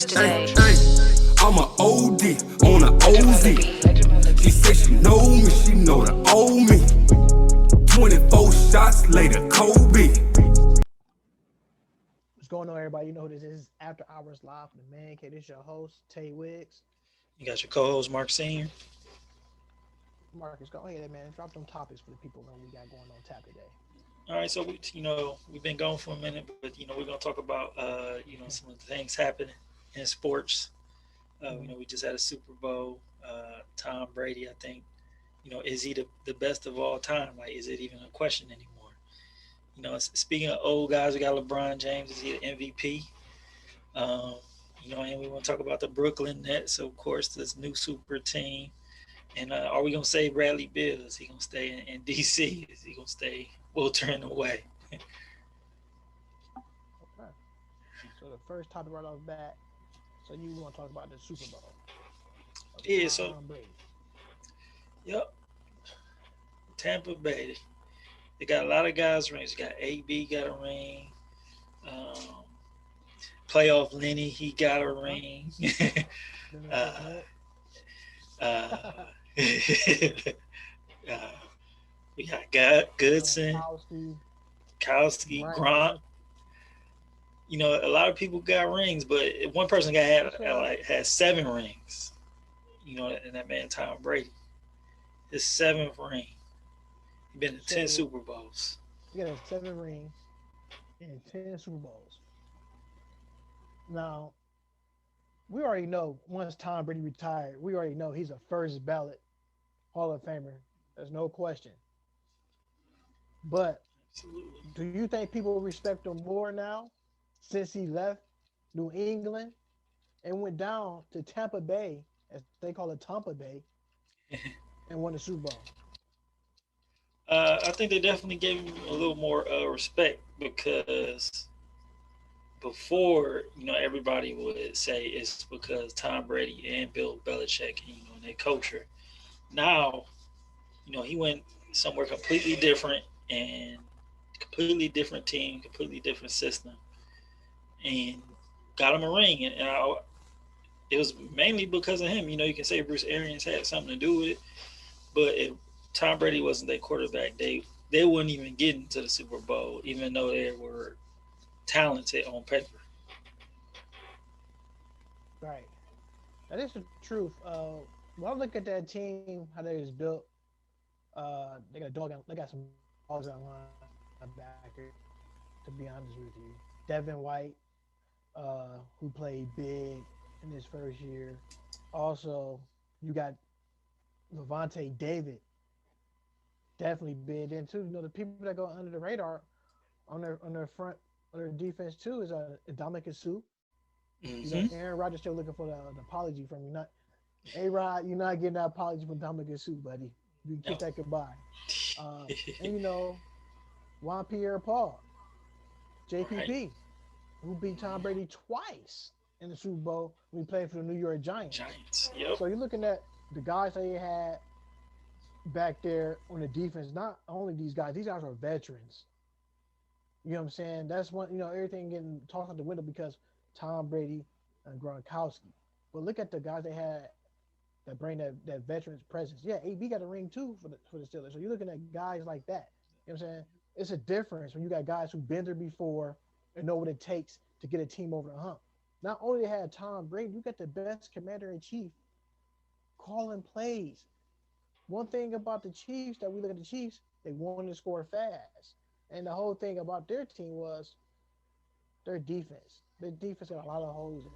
Today. I'm a OD on a OZ. She say she know me, she know the old me. 24 shots later, Kobe. What's going on, everybody? You know who this is. After Hours Live from the Man Cave. This is your host, Tay Wiggs. You got your co-host Mark Senior. Marcus, go ahead, man. Drop them topics for the people that we got going on tap today. All right, so we've been gone for a minute, but we're gonna talk about some of the things happening in sports. We just had a Super Bowl. Tom Brady, I think, is he the best of all time? Like, is it even a question anymore? Speaking of old guys, we got LeBron James. Is he the MVP? And we want to talk about the Brooklyn Nets, of course, this new super team. And are we gonna save Bradley Beal? Is he gonna stay in DC? Is he gonna stay weltering away? Okay. So the first topic right off the bat. So you want to talk about the Super Bowl? Yeah. Tom So, Brady. yep. Tampa Bay. They got a lot of guys rings. Got AB got a ring. Playoff Lenny, he got a ring. We got Goodson, Kowski, Gronk. A lot of people got rings, but one person had 7 rings. And that man Tom Brady, his 7th ring. He been in 10 Super Bowls. He got 7 rings and 10 Super Bowls. Now, we already know once Tom Brady retired, we already know he's a first ballot Hall of Famer. There's no question. But Absolutely. do you think people respect him more now since he left New England and went down to Tampa Bay, as they call it Tampa Bay, and won the Super Bowl? I think they definitely gave him a little more respect because before, everybody would say it's because Tom Brady and Bill Belichick, and their culture. Now, he went somewhere completely different and completely different team, completely different system, and got him a ring. And it was mainly because of him. You can say Bruce Arians had something to do with it, but if Tom Brady wasn't their quarterback, they wouldn't even get into the Super Bowl, even though they were talented on paper. Right. That is the truth. When I look at that team, how they was built, they got some dogs on linebacker, to be honest with you. Devin White, who played big in his first year. Also, you got Levante David, definitely big in too. The people that go under the radar on their front on their defense too is Dominican Sue. Mm-hmm. Aaron Rodgers still looking for the apology from you. Not A-Rod, you're not getting that apology from Dominican Sue, buddy. You kiss that goodbye. And Juan Pierre Paul, JPP, Right. who beat Tom Brady twice in the Super Bowl when he played for the New York Giants. Yep. So you're looking at the guys that he had back there on the defense. Not only these guys are veterans. You know what I'm saying? That's one, everything getting tossed out the window because Tom Brady and Gronkowski. But look at the guys they had that bring that veterans presence. Yeah, AB got a ring too for the Steelers. So you're looking at guys like that. You know what I'm saying? It's a difference when you got guys who've been there before and know what it takes to get a team over the hump. Not only they had Tom Brady, you got the best commander in chief calling plays. One thing about the Chiefs that we look at the Chiefs, they wanted to score fast. And the whole thing about their team was their defense. Their defense got a lot of holes in it.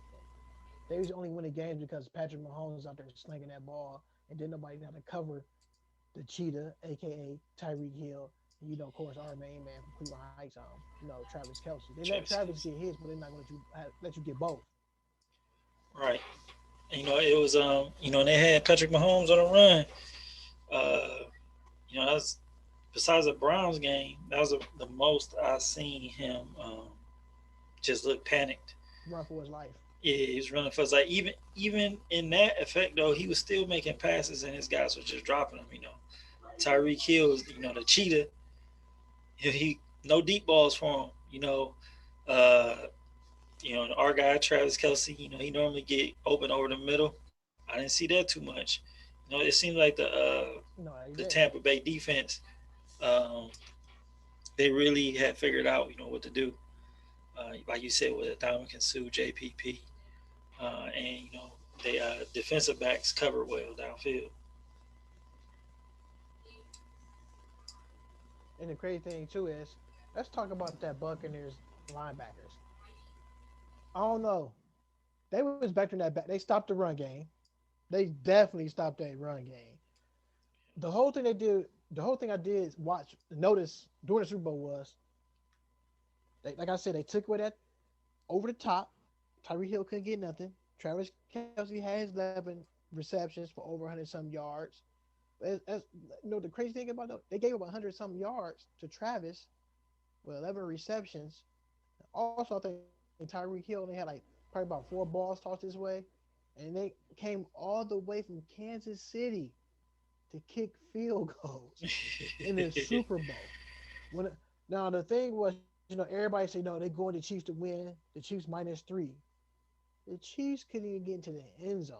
They was only winning games because Patrick Mahomes out there slinging that ball, and then nobody knew how to cover the cheetah, aka Tyreek Hill. And, of course, our main man from Cleveland Heights, Travis Kelce. They let Travis get his, but they're not going to let you get both. Right. And, it was and they had Patrick Mahomes on a run. That's besides the Browns game, that was the most I seen him just look panicked. Run for his life. Yeah, he was running for his life. Even in that effect, though, he was still making passes, and his guys were just dropping them. Tyreek Hill, the cheetah. He no deep balls for him. Our guy Travis Kelsey, he normally get open over the middle. I didn't see that too much. It seemed like No, he the didn't. Tampa Bay defense, um, they really had figured out, what to do. Like you said, with Dominican Sue, JPP, and they defensive backs covered well downfield. And the crazy thing too is, let's talk about that Buccaneers linebackers. I don't know. They was back in that back. They stopped the run game. They definitely stopped that run game. The whole thing they did, the whole thing I did watch, notice during the Super Bowl was, like I said, they took away that over the top. Tyreek Hill couldn't get nothing. Travis Kelsey had his 11 receptions for over 100 some yards. The crazy thing about it, they gave up 100 some yards to Travis with 11 receptions. Also, I think Tyreek Hill only had like probably about 4 balls tossed his way, and they came all the way from Kansas City to kick field goals in the Super Bowl. When now the thing was, everybody say no, they going to Chiefs to win. The Chiefs -3. The Chiefs couldn't even get into the end zone.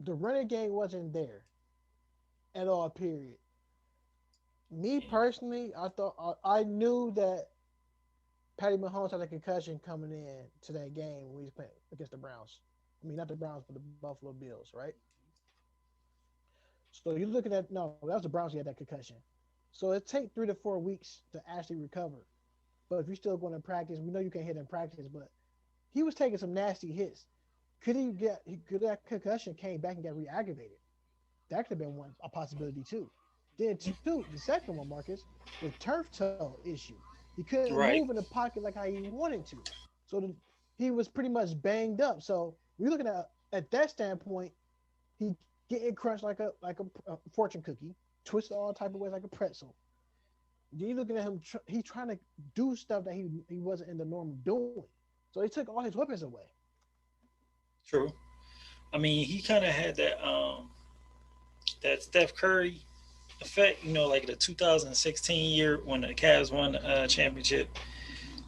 The running game wasn't there at all. Period. Me personally, I thought I knew that Patty Mahomes had a concussion coming in to that game when he was playing against the Browns. I mean, not the Browns, but the Buffalo Bills, right? So you're looking at no, that was the Browns who had that concussion. So it take 3 to 4 weeks to actually recover. But if you're still going to practice, we know you can't hit in practice, but he was taking some nasty hits. Could that concussion came back and got re-aggravated? That could have been a possibility too. Then two, the second one, Marcus, the turf toe issue. He couldn't Right. move in the pocket like how he wanted to. So he was pretty much banged up. So we're looking at that standpoint, he getting crushed like a fortune cookie, twisted all type of ways like a pretzel. Then you looking at him, he trying to do stuff that he wasn't in the norm of doing. So they took all his weapons away. True. I mean, he kind of had that Steph Curry effect. Like the 2016 year when the Cavs won the championship.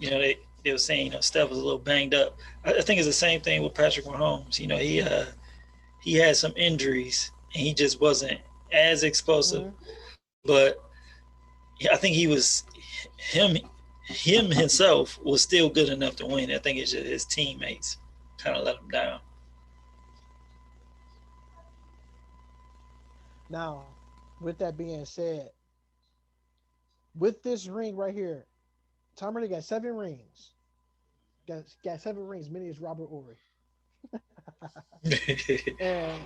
They were saying Steph was a little banged up. I think it's the same thing with Patrick Mahomes. He had some injuries and he just wasn't as explosive. Mm-hmm. But I think he was him himself was still good enough to win. I think it's just his teammates kind of let him down. Now, with that being said, with this ring right here, Tom Brady got 7 rings. Got 7 rings, many as Robert Ory. And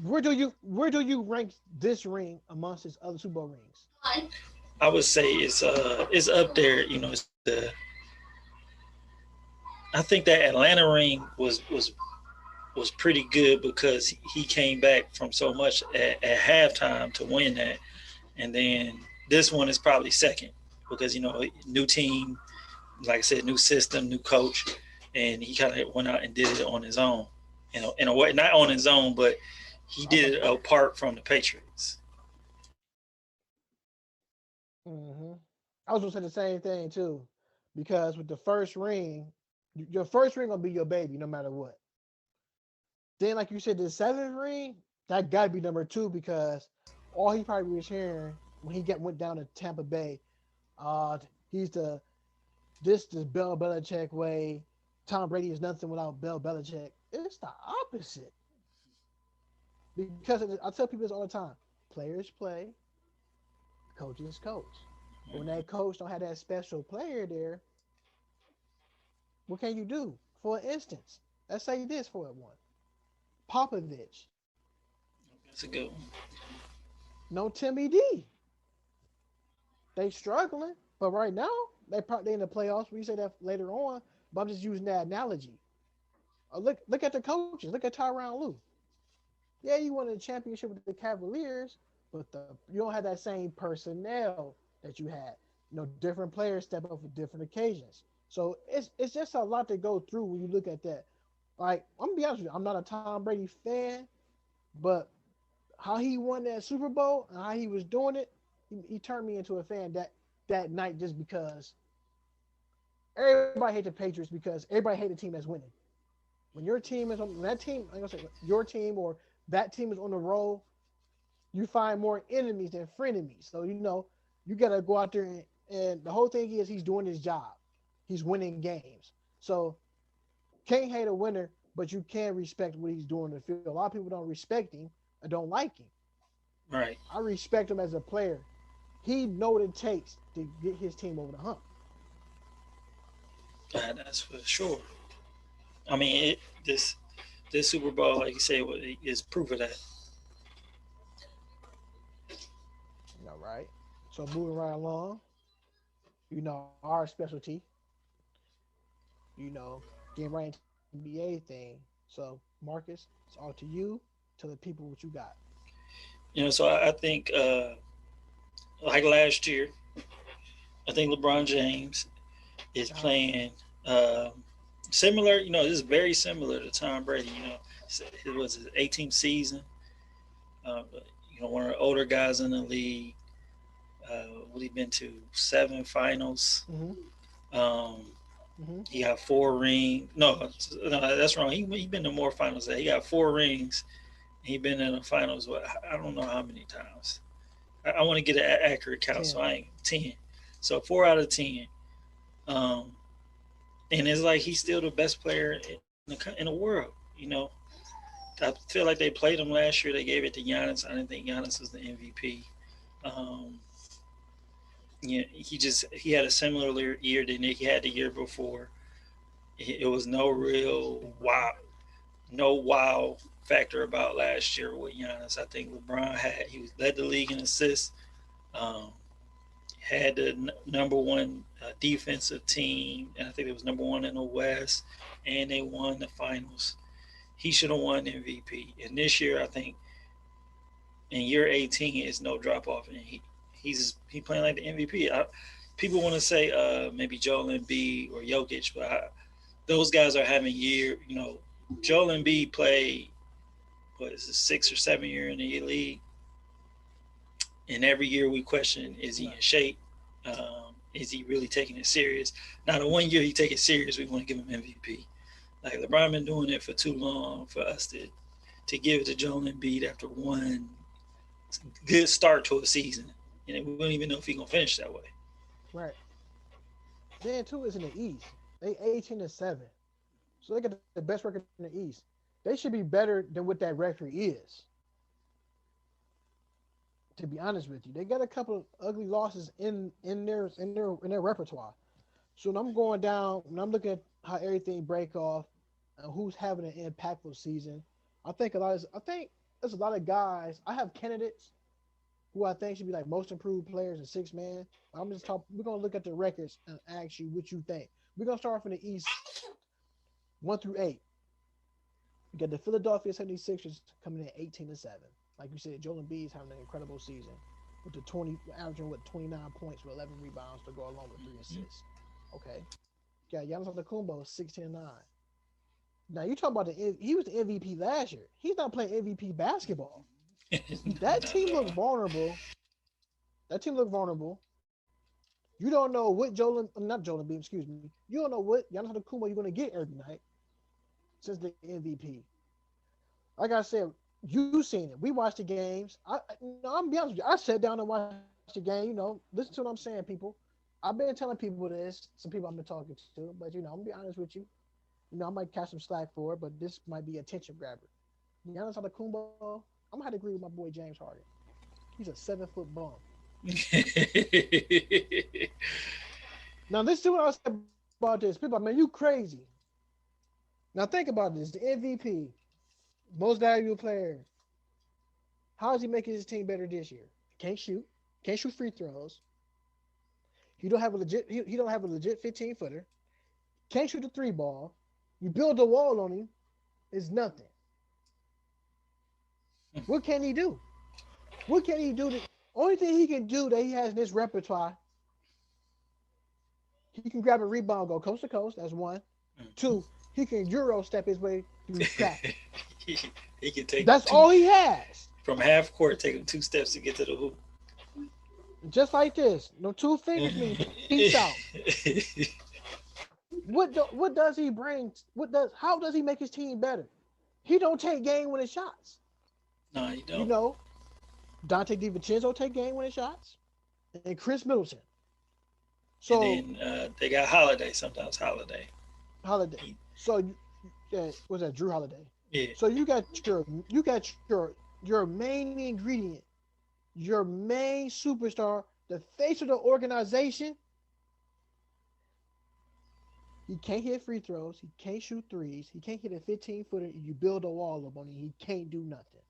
where do you rank this ring amongst his other Super Bowl rings? I would say it's up there. It's I think that Atlanta ring was pretty good because he came back from so much at halftime to win that, and then this one is probably second because new team, like I said, new system, new coach, and he kind of went out and did it on his own. In a way, not on his own, but he did it apart from the Patriots. Mm-hmm. I was gonna say the same thing too, because with the first ring, your first ring gonna be your baby no matter what. Then, like you said, the 7th ring that gotta be number 2 because all he probably was hearing when he went down to Tampa Bay, uh, he's the Bill Belichick way. Tom Brady is nothing without Bill Belichick. It's the opposite. Because I tell people this all the time: players play, coaches coach. But when that coach don't have that special player there, what can you do? For instance, let's say this for one: Popovich, That's a good one. no Timmy D. They struggling, but right now they in the playoffs. We say that later on, but I'm just using that analogy. Look at the coaches. Look at Tyronn Lue. Yeah, you won a championship with the Cavaliers, but you don't have that same personnel that you had. Different players step up for different occasions. So it's just a lot to go through when you look at that. Like, I'm gonna be honest with you, I'm not a Tom Brady fan, but how he won that Super Bowl and how he was doing it, he turned me into a fan that night just because everybody hate the Patriots because everybody hate the team that's winning. When your team is on when that team, I'm gonna say your team or that team is on the roll, you find more enemies than frenemies. So you gotta go out there and the whole thing is he's doing his job. He's winning games. So can't hate a winner, but you can respect what he's doing in the field. A lot of people don't respect him and don't like him. Right. I respect him as a player. He know what it takes to get his team over the hump. That's for sure. I mean, this Super Bowl, like you say, is proof of that. Right? So moving right along, our specialty, getting right into the NBA thing. So Marcus, it's all to you. Tell the people what you got. So I think like last year, I think LeBron James is playing similar. This is very similar to Tom Brady. It was his 18th season. One of the older guys in the league. What he been to 7 finals. He got 4 rings. No, that's wrong. He been to more finals. He got 4 rings. He been in the finals. I don't know how many times. I want to get an accurate count, 10. So I ain't 10. So 4 out of 10. And it's like he's still the best player in the world. I feel like they played him last year. They gave it to Giannis. I didn't think Giannis was the MVP. He had a similar year than he had the year before. It was no real wow factor about last year with Giannis. I think LeBron he led the league in assists, had the number 1 defensive team, and I think it was number 1 in the West, and they won the finals. He should have won MVP. And this year, I think in year 18 is no drop off, and he's playing like the MVP. People want to say maybe Joel Embiid or Jokic, but those guys are having Joel Embiid played, what is it, 6 or 7 year in the league, and every year we question, is he in shape? Is he really taking it serious? Now the 1 year he take it serious, we want to give him MVP. Like LeBron been doing it for too long for us to give it to Joel Embiid after one good start to a season. And we don't even know if he's gonna finish that way. Right. Then too is in the East. They 18-7. So they got the best record in the East. They should be better than what that record is. To be honest with you, they got a couple of ugly losses in their repertoire. So when I'm going down, when I'm looking at how everything break off and who's having an impactful season, I think there's a lot of guys. I have candidates who I think should be like most improved players in 6-man. We're gonna look at the records and ask you what you think. We're gonna start from the East, 1 through 8. We got the Philadelphia 76ers coming in 18-7. Like you said, Joel Embiid is having an incredible season with the averaging 29 points with 11 rebounds to go along with 3 assists. Okay. Got Giannis Antetokounmpo 16-9. Now you talk about he was the MVP last year. He's not playing MVP basketball. That team looked vulnerable. You don't know what You don't know what Giannis Antetokounmpo you're going to get every night since the MVP. Like I said, you seen it. We watched the games. I'm gonna be honest with you. I sat down and watched the game. Listen to what I'm saying, people. I've been telling people this. Some people I've been talking to, but I'm gonna be honest with you. I might catch some slack for it, but this might be a attention grabber. Giannis Antetokounmpo, I'm gonna have to agree with my boy James Harden. He's a 7-foot bum. Now listen to what I said about this. People, man, you crazy. Now think about this: the MVP, most valuable player. How is he making his team better this year? Can't shoot free throws. He don't have a legit 15-footer. Can't shoot the 3 ball. You build a wall on him, it's nothing. What can he do? The only thing he can do that he has in his repertoire, he can grab a rebound, go coast to coast. That's 1. 2, he can Euro step his way through traffic. he can take. That's all he has. From half court, take him 2 steps to get to the hoop. Just like this. No 2 fingers mean peace out. What does he bring? How does he make his team better? He don't take game-winning shots. No, you don't. You know, Dante DiVincenzo take game-winning shots, and Chris Middleton. So and then they got Holiday sometimes. Holiday. So was that Drew Holiday? Yeah. So you got your main ingredient, your main superstar, the face of the organization. He can't hit free throws. He can't shoot threes. He can't hit a 15-footer. You build a wall up on him. He can't do nothing.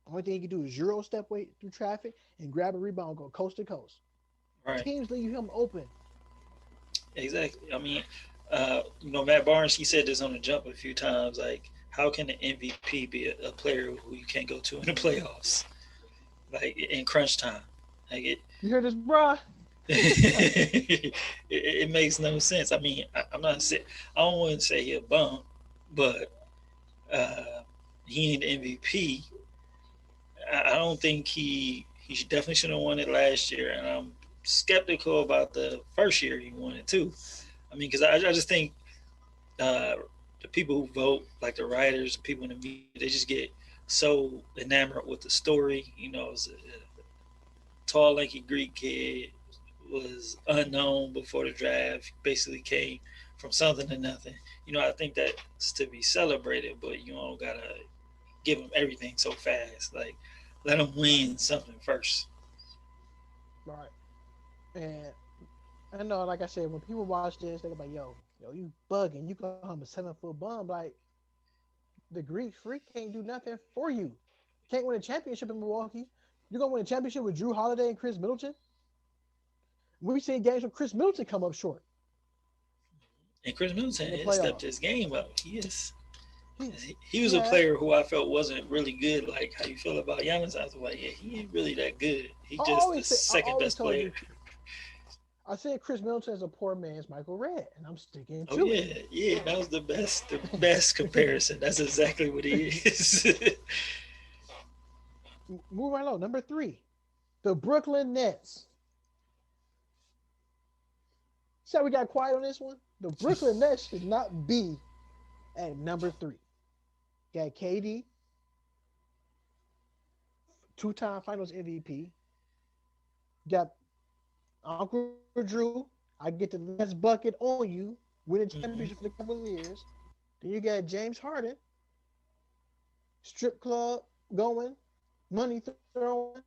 Only thing he can do is Euro step way through traffic and grab a rebound, go coast to coast. Right. Teams leave him open. Exactly. I mean, Matt Barnes, he said this on the jump a few times. Like, how can an MVP be a player who you can't go to in the playoffs, like in crunch time? Like you hear this, bruh? it makes no sense. I mean, I'm not saying I don't want to say he a bum, but he ain't MVP. I don't think he definitely should have won it last year, and I'm skeptical about the first year he won it too. I mean, because I just think the people who vote, like the writers, the people in the media, they just get so enamored with the story. You know, it's a tall, lanky Greek kid, was unknown before the draft, basically came from something to nothing. You know, I think that's to be celebrated, but you don't gotta give him everything so fast. Like, let him win something first. Right. And I know, like I said, when people watch this, they're like, yo, you bugging. You call him a 7-foot bum. Like, the Greek freak can't do nothing for you. Can't win a championship in Milwaukee. You're going to win a championship with Drew Holiday and Chris Middleton? We've seen games where Chris Middleton come up short. And Chris Middleton has stepped his game up. He was a Yeah. player who I felt wasn't really good. Like, how you feel about Giannis? I was like, yeah, he ain't really that good. He just the second best player. I said Chris Middleton is a poor man's Michael Redd, and I'm sticking to it. Yeah, that was the best comparison. That's exactly what he is. Move right along. Number 3, the Brooklyn Nets. See how we got quiet on this one? The Brooklyn Nets should not be at number 3. Got KD, 2-time Finals MVP. Got Uncle Drew. I get the next bucket on you. Win a championship for a couple of years. Then you got James Harden. Strip club going. Money throwing.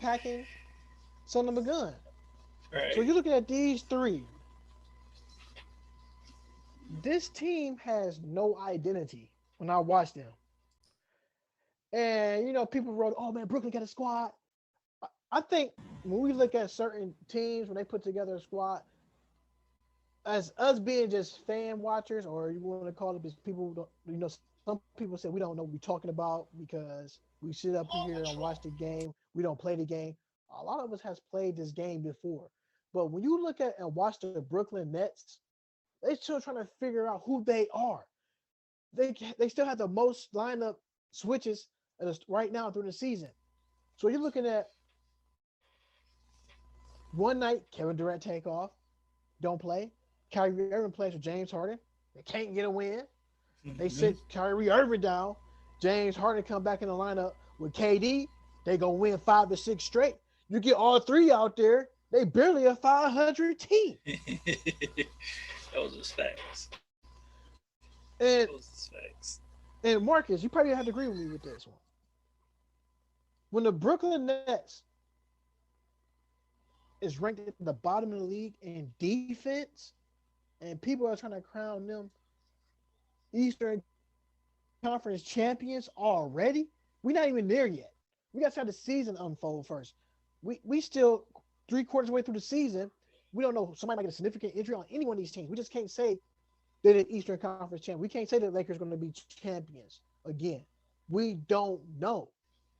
Packing. Son of a gun. Right. So you're looking at these 3. This team has no identity when I watch them. And, people wrote, oh, man, Brooklyn got a squad. I think when we look at certain teams, when they put together a squad, as us being just fan watchers, or you want to call it as people who don't, some people say we don't know what we're talking about because we sit up here and watch the game. We don't play the game. A lot of us has played this game before. But when you look at and watch the Brooklyn Nets, they're still trying to figure out who they are. They still have the most lineup switches right now through the season. So you're looking at one night, Kevin Durant take off, don't play. Kyrie Irving plays with James Harden. They can't get a win. They sit Kyrie Irving down. James Harden come back in the lineup with KD. They gonna win 5 to 6 straight. You get all 3 out there, they barely a 500 team. Those are facts. And Marcus, you probably have to agree with me with this one. When the Brooklyn Nets is ranked at the bottom of the league in defense, and people are trying to crown them Eastern Conference champions already, we're not even there yet. We got to have the season unfold first. We still 3/4 way through the season. We don't know. Somebody might get a significant injury on any one of these teams. We just can't say they're the Eastern Conference champion. We can't say the Lakers are going to be champions again. We don't know.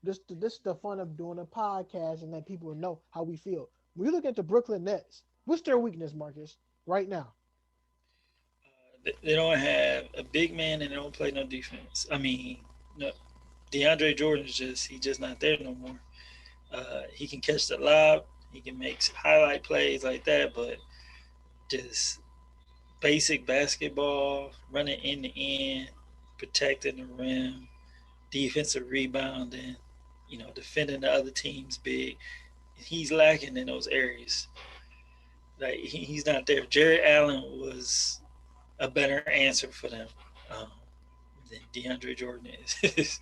This is the fun of doing a podcast and letting people know how we feel. When you look at the Brooklyn Nets, what's their weakness, Marcus, right now? They don't have a big man and they don't play no defense. I mean, no, DeAndre Jordan is just not there no more. He can catch the lob. He can make highlight plays like that, but just basic basketball, running in the end, protecting the rim, defensive rebounding, defending the other team's big. He's lacking in those areas. Like he's not there. Jared Allen was a better answer for them um, than DeAndre Jordan is.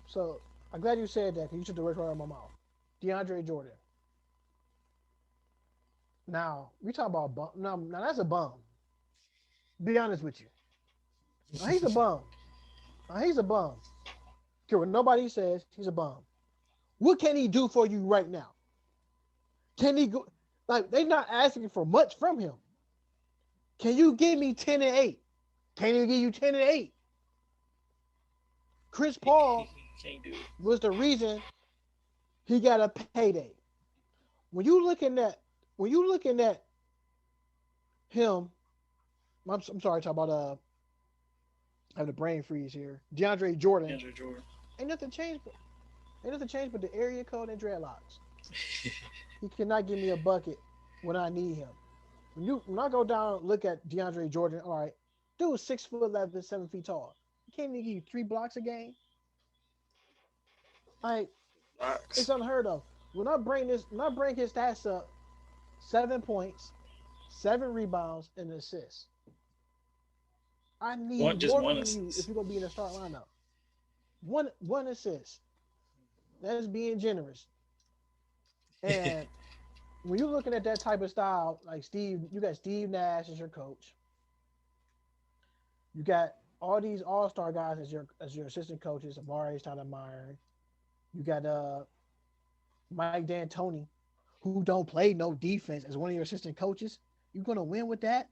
So I'm glad you said that because you took the words right out of my mouth. DeAndre Jordan. Now we talk about bum. Now that's a bum. Be honest with you. Now he's a bum. Now he's a bum. Care what nobody says, he's a bum. What can he do for you right now? Can he go? Like they're not asking for much from him. Can you give me 10 and 8? Can he give you 10 and 8? Chris Paul can't do it. Was the reason he got a payday. When you looking at him, I'm sorry, talk about I have the brain freeze here. DeAndre Jordan. Ain't nothing changed but the area code and dreadlocks. He cannot give me a bucket when I need him. When I go down and look at DeAndre Jordan, all right, dude is 6'11", 7 feet tall. He can't even give you 3 blocks a game. Like it's unheard of. When I bring his stats up, 7 points, 7 rebounds, and an assist. I need more from you if you're gonna be in the start lineup. One assist. That's being generous. And when you're looking at that type of style, like you got Steve Nash as your coach. You got all these all-star guys as your assistant coaches, Amari Stoudemire. You got Mike D'Antoni, who don't play no defense as one of your assistant coaches. You're gonna win with that.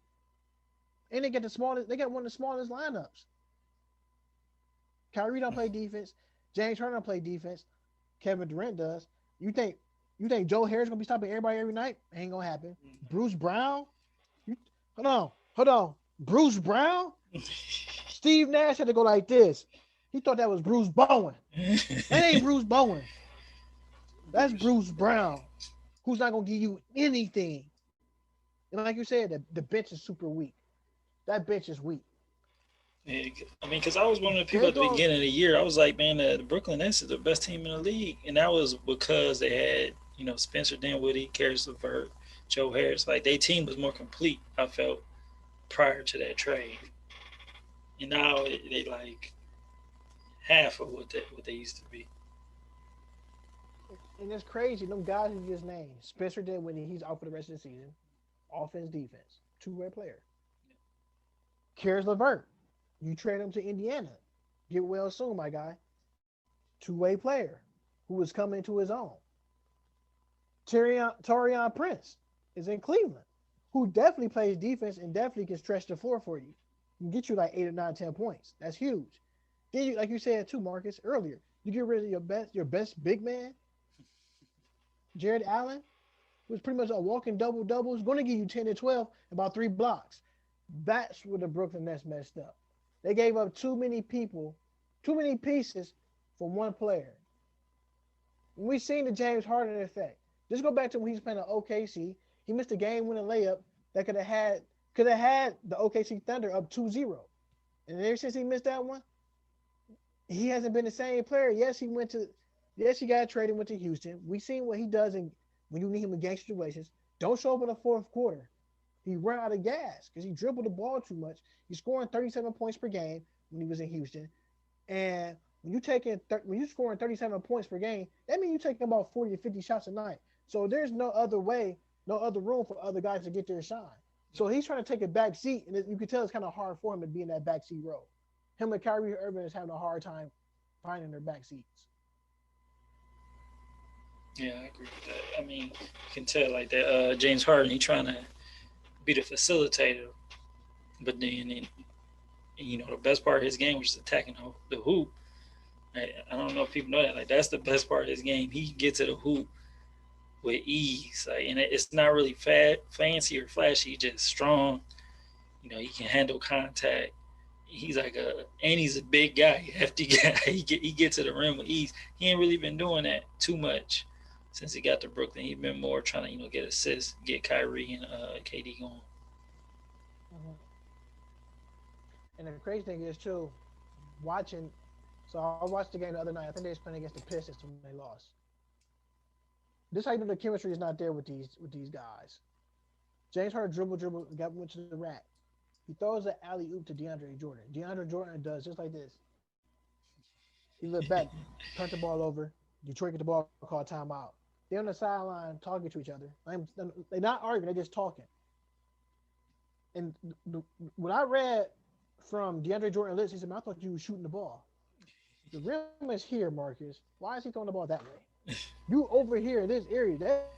And they got one of the smallest lineups. Kyrie don't play defense. James Harden don't play defense. Kevin Durant does. You think Joe Harris gonna be stopping everybody every night? Ain't gonna happen. Bruce Brown? Hold on. Bruce Brown? Steve Nash had to go like this. He thought that was Bruce Bowen. That ain't Bruce Bowen. That's Bruce Brown, who's not gonna give you anything. And like you said, the bench is super weak. That bench is weak. Yeah, I mean, because I was one of the people at the beginning of the year. I was like, man, the Brooklyn Nets is the best team in the league, and that was because they had, Spencer Dinwiddie, Caris LeVert, Joe Harris. Like their team was more complete. I felt prior to that trade, and now they like half of what they used to be. And it's crazy. Them guys you just named, Spencer Dinwiddie, he's out for the rest of the season. Offense, defense, 2-way player. Caris LeVert, you trade him to Indiana. Get well soon, my guy. 2-way player who is coming to his own. Taurean Prince is in Cleveland, who definitely plays defense and definitely can stretch the floor for you. Can get you like 8 or 9, 10 points. That's huge. Then you, like you said too, Marcus, earlier, you get rid of your best big man, Jared Allen, who's pretty much a walking double-double, is going to give you 10 and 12, about 3 blocks. That's where the Brooklyn Nets messed up. They gave up too many pieces for one player. When we seen the James Harden effect, just go back to when he was playing at OKC. He missed a game-winning layup that could have had the OKC Thunder up 2-0. And ever since he missed that one, he hasn't been the same player. Yes, he got traded, went to Houston. We seen what he does when you need him in game situations. Don't show up in the fourth quarter. He ran out of gas because he dribbled the ball too much. He's scoring 37 points per game when he was in Houston. And when you're scoring 37 points per game, that means you're taking about 40 to 50 shots a night. So there's no other room for other guys to get their shine. So he's trying to take a back seat, and you can tell it's kind of hard for him to be in that backseat role. Him and Kyrie Irving is having a hard time finding their back seats. Yeah, I agree with that. I mean, you can tell like that James Harden, he's trying to be the facilitator, but then the best part of his game was just attacking the hoop. I don't know if people know that. Like that's the best part of his game. He can get to the hoop with ease. Like, and it's not really fancy or flashy. He's just strong. He can handle contact. He's he's a big guy, hefty guy. He gets to the rim with ease. He ain't really been doing that too much since he got to Brooklyn. He's been more trying to get assists, get Kyrie and KD going. Mhm. And the crazy thing is too, watching. So I watched the game the other night. I think they was playing against the Pistons when they lost. This how you know the chemistry is not there with these guys. James Harden dribble, went to the rack. He throws an alley oop to DeAndre Jordan. DeAndre Jordan does just like this. He looked back, turned the ball over. Detroit get the ball, called timeout. They're on the sideline talking to each other. They're not arguing, they're just talking. And what I read from DeAndre Jordan lips, he said, "Man, I thought you were shooting the ball. The rim is here, Marcus. Why is he throwing the ball that way? You over here in this area. That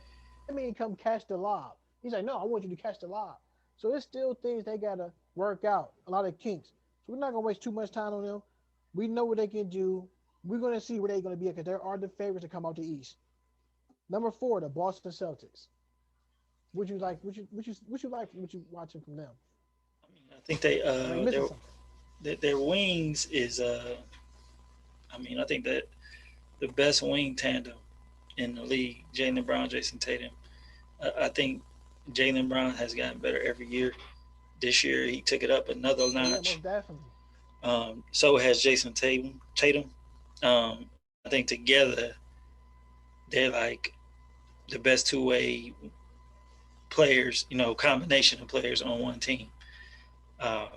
mean come catch the lob." He's like, "No, I want you to catch the lob." So there's still things they gotta work out. A lot of kinks. So we're not gonna waste too much time on them. We know what they can do. We're gonna see where they're gonna be because there are the favorites to come out the East. Number 4, the Boston Celtics. Would you like? What you watching from them? I think they Am I missing something? their wings is I think that the best wing tandem in the league, Jaylen Brown, Jason Tatum. I think Jaylen Brown has gotten better every year. This year he took it up another Yeah, notch. most definitely. So has Jason Tatum. I think together they're like the best two-way players, combination of players on one team. Uh,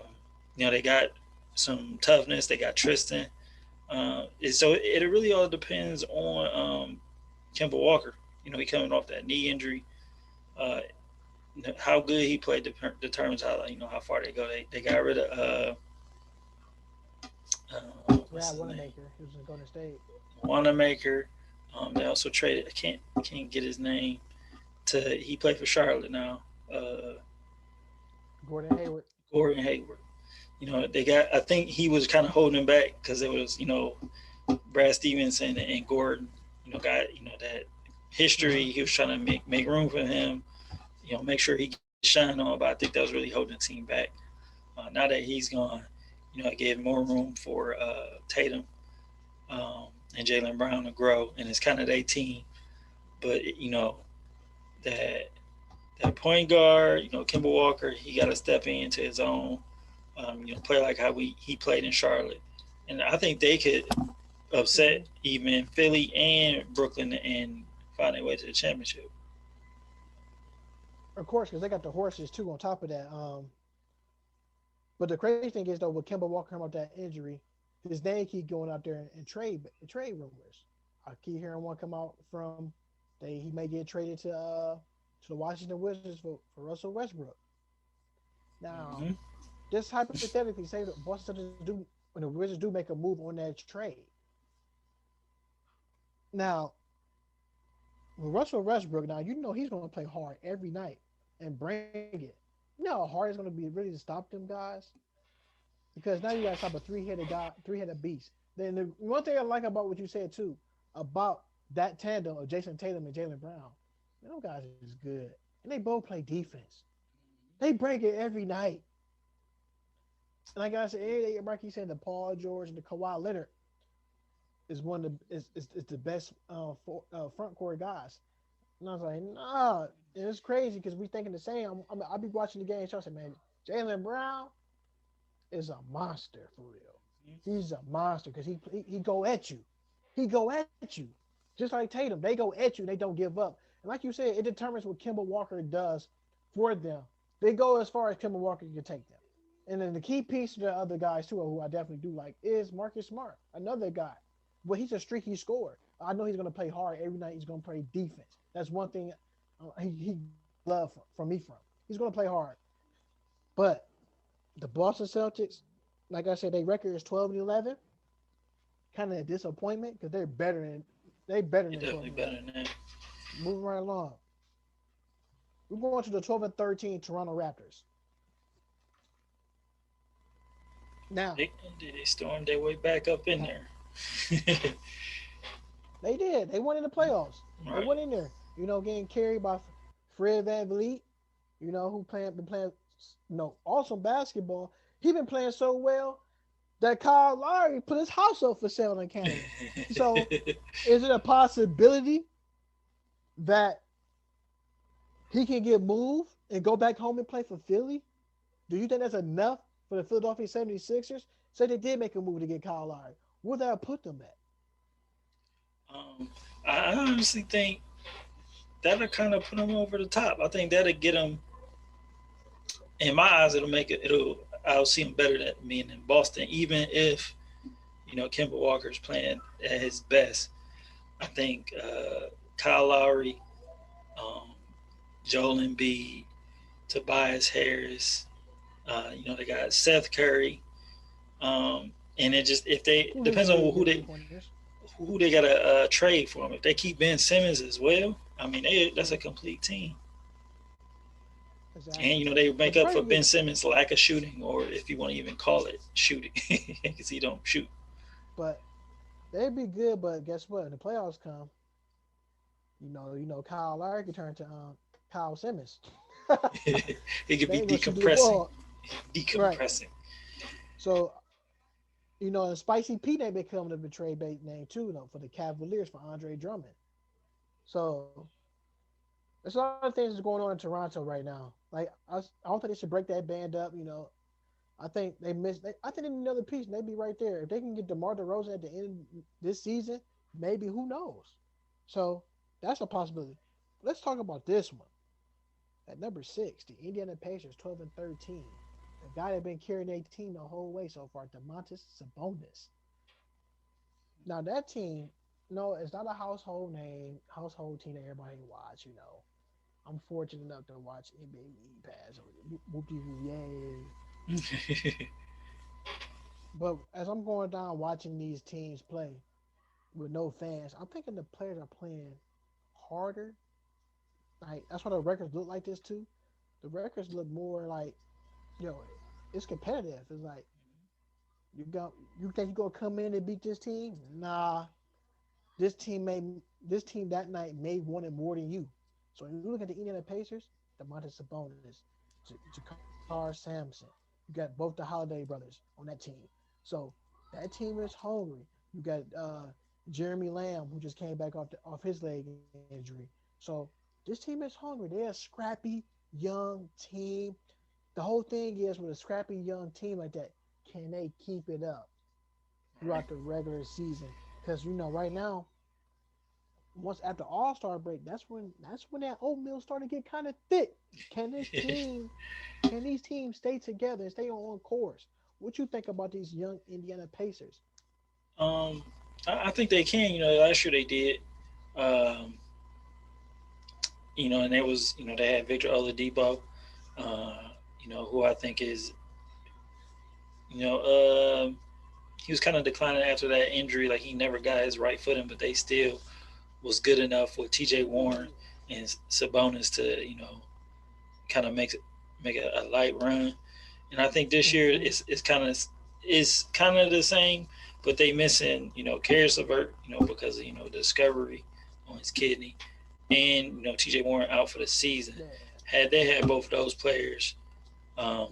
they got some toughness. They got Tristan. So it really all depends on Kemba Walker. He coming off that knee injury. How good he played determines how far they go. They got rid of what's his name? Wanamaker. He was in Golden State. Wanamaker. They also traded. I can't get his name. He played for Charlotte now. Gordon Hayward. Gordon Hayward. They got. I think he was kind of holding him back because it was Brad Stevenson and Gordon. Got that history. He was trying to make room for him. Make sure he gets shine on. But I think that was really holding the team back. Now that he's gone, it gave more room for Tatum and Jaylen Brown to grow, and it's kind of their team. But that point guard, Kemba Walker, he got to step into his own. Play like how he played in Charlotte, and I think they could upset even Philly and Brooklyn and find their way to the championship. Of course, because they got the horses too on top of that. But the crazy thing is though, with Kemba Walker coming out that injury, his name keep going out there in trade rumors. I keep hearing one come out from he may get traded to the Washington Wizards for Russell Westbrook. Now, just hypothetically, say that Boston when the Wizards do make a move on that trade. Now, with Russell Westbrook, now he's going to play hard every night and bring it. You know how hard it's going to be really to stop them guys? Because now you got to stop a three-headed beast. Then the one thing I like about what you said too, about that tandem of Jason Tatum and Jaylen Brown, those guys is good. And they both play defense. They bring it every night. And like I said, like you said, the Paul George and the Kawhi Leonard is the best front court guys. And I was like, nah, and it's crazy because we thinking the same. I'll be watching the game. So I said, man, Jaylen Brown is a monster for real. He's a monster because he go at you. He go at you. Just like Tatum, they go at you. They don't give up. And like you said, it determines what Kemba Walker does for them. They go as far as Kemba Walker can take them. And then the key piece to the other guys too, who I definitely do like, is Marcus Smart, another guy. But he's a streaky scorer. I know he's going to play hard every night. He's going to play defense. That's one thing he loved from me. He's going to play hard. But the Boston Celtics, like I said, their record is 12-11. Kind of a disappointment because they're better than Definitely better than that. Moving right along. We're going to the 12-13 Toronto Raptors. Now they stormed their way back up in there. They did. They went in the playoffs. Right. They went in there, getting carried by Fred VanVleet, who been playing awesome basketball. He been playing so well that Kyle Lowry put his house up for sale in Canada. So is it a possibility that he can get moved and go back home and play for Philly? Do you think that's enough for the Philadelphia 76ers? Say they did make a move to get Kyle Lowry. Where would that put them at? Um, I honestly think that'll kind of put them over the top. I think that'll get them. In my eyes, it'll make it. I'll see them better than me in Boston, even if Kemba Walker's playing at his best. I think Kyle Lowry, um, Joel Embiid, Tobias Harris. They got Seth Curry, and it just if they Who these depends are on really who good they 3 pointers. who they got to trade for him. If they keep Ben Simmons as well, I mean that's a complete team. And Exactly. they But make up for Detroit Ben get Simmons' lack of shooting, or if you want to even call it shooting, because he don't shoot. but they'd be good, but guess what? When the playoffs come, Kyle Lowry could turn to Kyle Simmons. He could They be ain't gonna shoot the decompressing, ball. Right. decompressing. So, and Spicy P name becoming a trade bait name too, for the Cavaliers for Andre Drummond. So there's a lot of things that's going on in Toronto right now. Like I don't think they should break that band up. I think they missed. I think they need another piece, and they'd be right there. If they can get DeMar DeRozan at the end of this season, maybe who knows? So that's a possibility. Let's talk about this one. At number 6, the Indiana Pacers, 12-13. The guy that been carrying their team the whole way so far, Demontis Sabonis. Now that team, no, it's not a household team that everybody watch. I'm fortunate enough to watch NBA League Pass. Whoopie yay. But as I'm going down watching these teams play with no fans, I'm thinking the players are playing harder. Like that's why the records look like this too. The records look more like, you know, it's competitive. It's like you think you're gonna come in and beat this team? Nah, this team may this team that night may want it more than you. So when you look at the Indiana Pacers, Demontis Sabonis, Jakar Sampson, you got both the Holiday brothers on that team. So that team is hungry. You got Jeremy Lamb who just came back off his leg injury. So this team is hungry. They're a scrappy young team. The whole thing is with a scrappy young team like that, can they keep it up Right. throughout the regular season? Because right now, once after All Star break, that's when that oatmeal started to get kind of thick. Can this team, can these teams stay together and stay on course? What you think about these young Indiana Pacers? um, I think they can. Last year they did. Um, and it was they had Victor Oladipo, uh, who I think is you know he was kind of declining after that injury. Like he never got his right footing, but they still was good enough with T.J. Warren and Sabonis to kind of make a light run. And I think this year Mm-hmm. is kind of the same, but they missing Karis LeVert because of discovery on his kidney, and T.J. Warren out for the season. Yeah, Had they had both of those players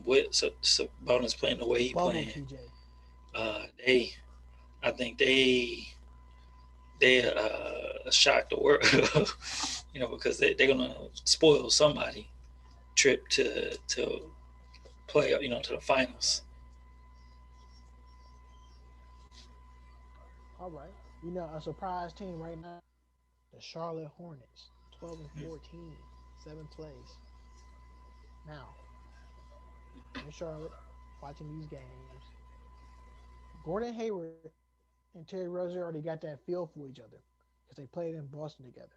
with Sabonis playing the way he bubble playing, TJ. they I think they shocked the world, because they're gonna spoil somebody trip to play, to the finals. All right. A surprise team right now, the Charlotte Hornets, 12-14, seventh place. Now, in Charlotte, watching these games, Gordon Hayward and Terry Rozier already got that feel for each other because they played in Boston together.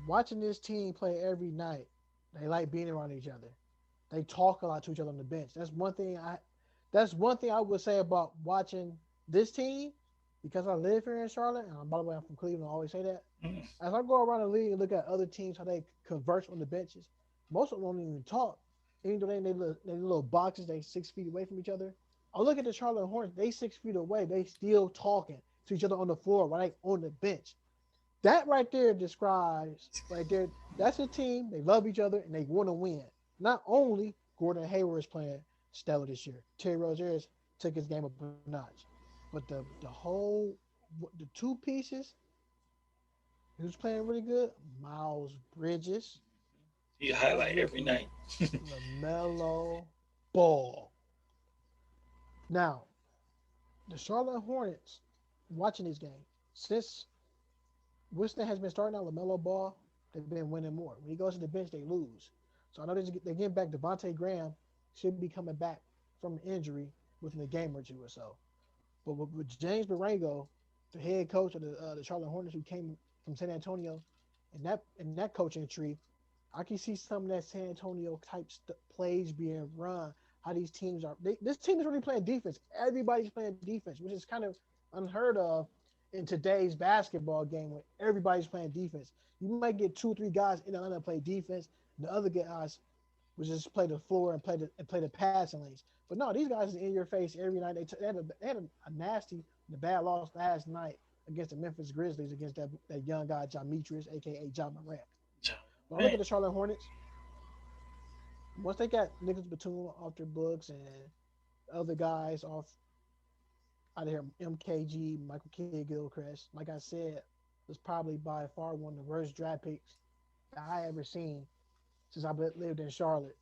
Watching this team play every night, they like being around each other. They talk a lot to each other on the bench. That's one thing I would say about watching this team because I live here in Charlotte. And by the way, I'm from Cleveland. I always say that. Mm. As I go around the league and look at other teams how they converse on the benches, most of them don't even talk. Even though they little boxes, they 6 feet away from each other. I look at the Charlotte Hornets, they 6 feet away, they still talking to each other on the floor, right on the bench. That right there describes right there. That's a team. They love each other and they want to win. Not only Gordon Hayward is playing stellar this year, Terry Rozier took his game up a notch, but the two pieces who's playing really good, Miles Bridges You highlight every rookie night. LaMelo Ball. Now, the Charlotte Hornets, watching this game, since Winston has been starting out LaMelo Ball, they've been winning more. When he goes to the bench, they lose. So I know they're getting back. Devontae Graham should be coming back from an injury within a game or two or so. But with James Borrego, the head coach of the Charlotte Hornets, who came from San Antonio, and that coaching tree, I can see some of that San Antonio type plays being run. How these teams are. This team is really playing defense. Everybody's playing defense, which is kind of unheard of in today's basketball game when everybody's playing defense. You might get 2 or 3 guys in the line that play defense. The other guys would just play the floor and play the passing lanes. But no, these guys are in your face every night. They had a nasty, the bad loss last night against the Memphis Grizzlies against that young guy Jametrius, aka Ja Morant. When I look at the Charlotte Hornets, once they got Nicholas Batum off their books and other guys off out of here, MKG, Michael Kidd Gilchrist, like I said, was probably by far one of the worst draft picks that I ever seen since I lived in Charlotte.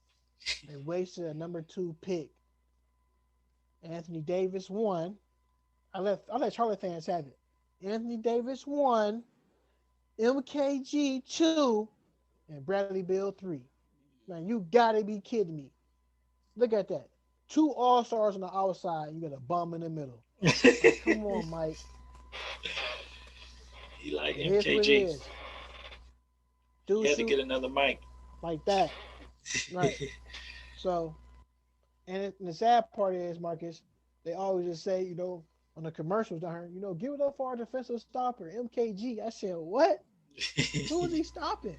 They wasted a number 2 pick. Anthony Davis 1. I let Charlotte fans have it. Anthony Davis 1, MKG 2, and Bradley Beal 3. Man, you gotta be kidding me. Look at that. 2 all-stars on the outside, you got a bum in the middle. Like, come on, Mike. He like Here's what it MKG. is. Dude, He had to shoot get another mic. like that. Right. So, and the sad part is, Marcus, they always just say, on the commercials down here, give it up for our defensive stopper, MKG. I said, what? Who is he stopping?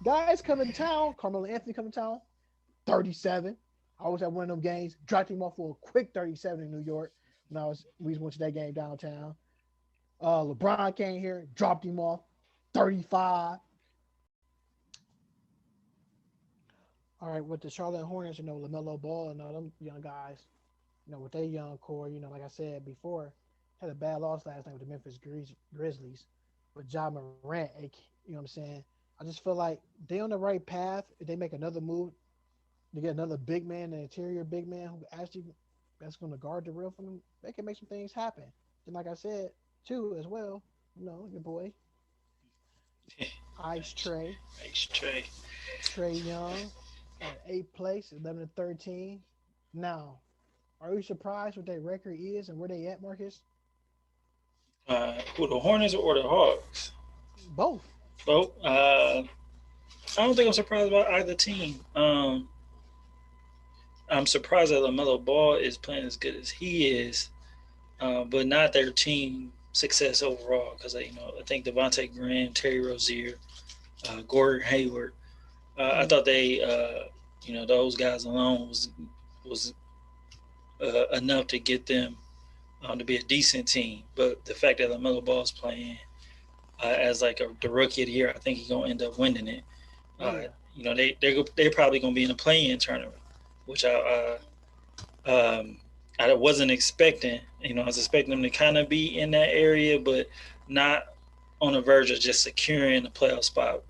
Guys coming to town. Carmelo Anthony coming to town. 37. I was at one of them games. Dropped him off for a quick 37 in New York when we went to that game downtown. LeBron came here, dropped him off. 35. All right, with the Charlotte Hornets, LaMelo Ball and all them young guys, with their young core, like I said before, had a bad loss last night with the Memphis Grizzlies. With Ja Morant, you know what I'm saying? I just feel like they on the right path. If they make another move to get another big man, an interior big man who actually that's going to guard the rim from them, they can make some things happen. And like I said, too, as well, your boy, Ice Trey. Trae Young at 8th place, 11-13. Now, are you surprised what their record is and where they at, Marcus? Who, the Hornets or the Hawks? Both. I don't think I'm surprised about either team. I'm surprised that LaMelo Ball is playing as good as he is, but not their team success overall. Because I think Devontae Graham, Terry Rozier, Gordon Hayward. I thought they, those guys alone was enough to get them to be a decent team. But the fact that LaMelo Ball is playing as like the rookie of the year, I think he's gonna end up winning it. They're probably gonna be in a play-in tournament, which I wasn't expecting. I was expecting them to kind of be in that area, but not on the verge of just securing a playoff spot.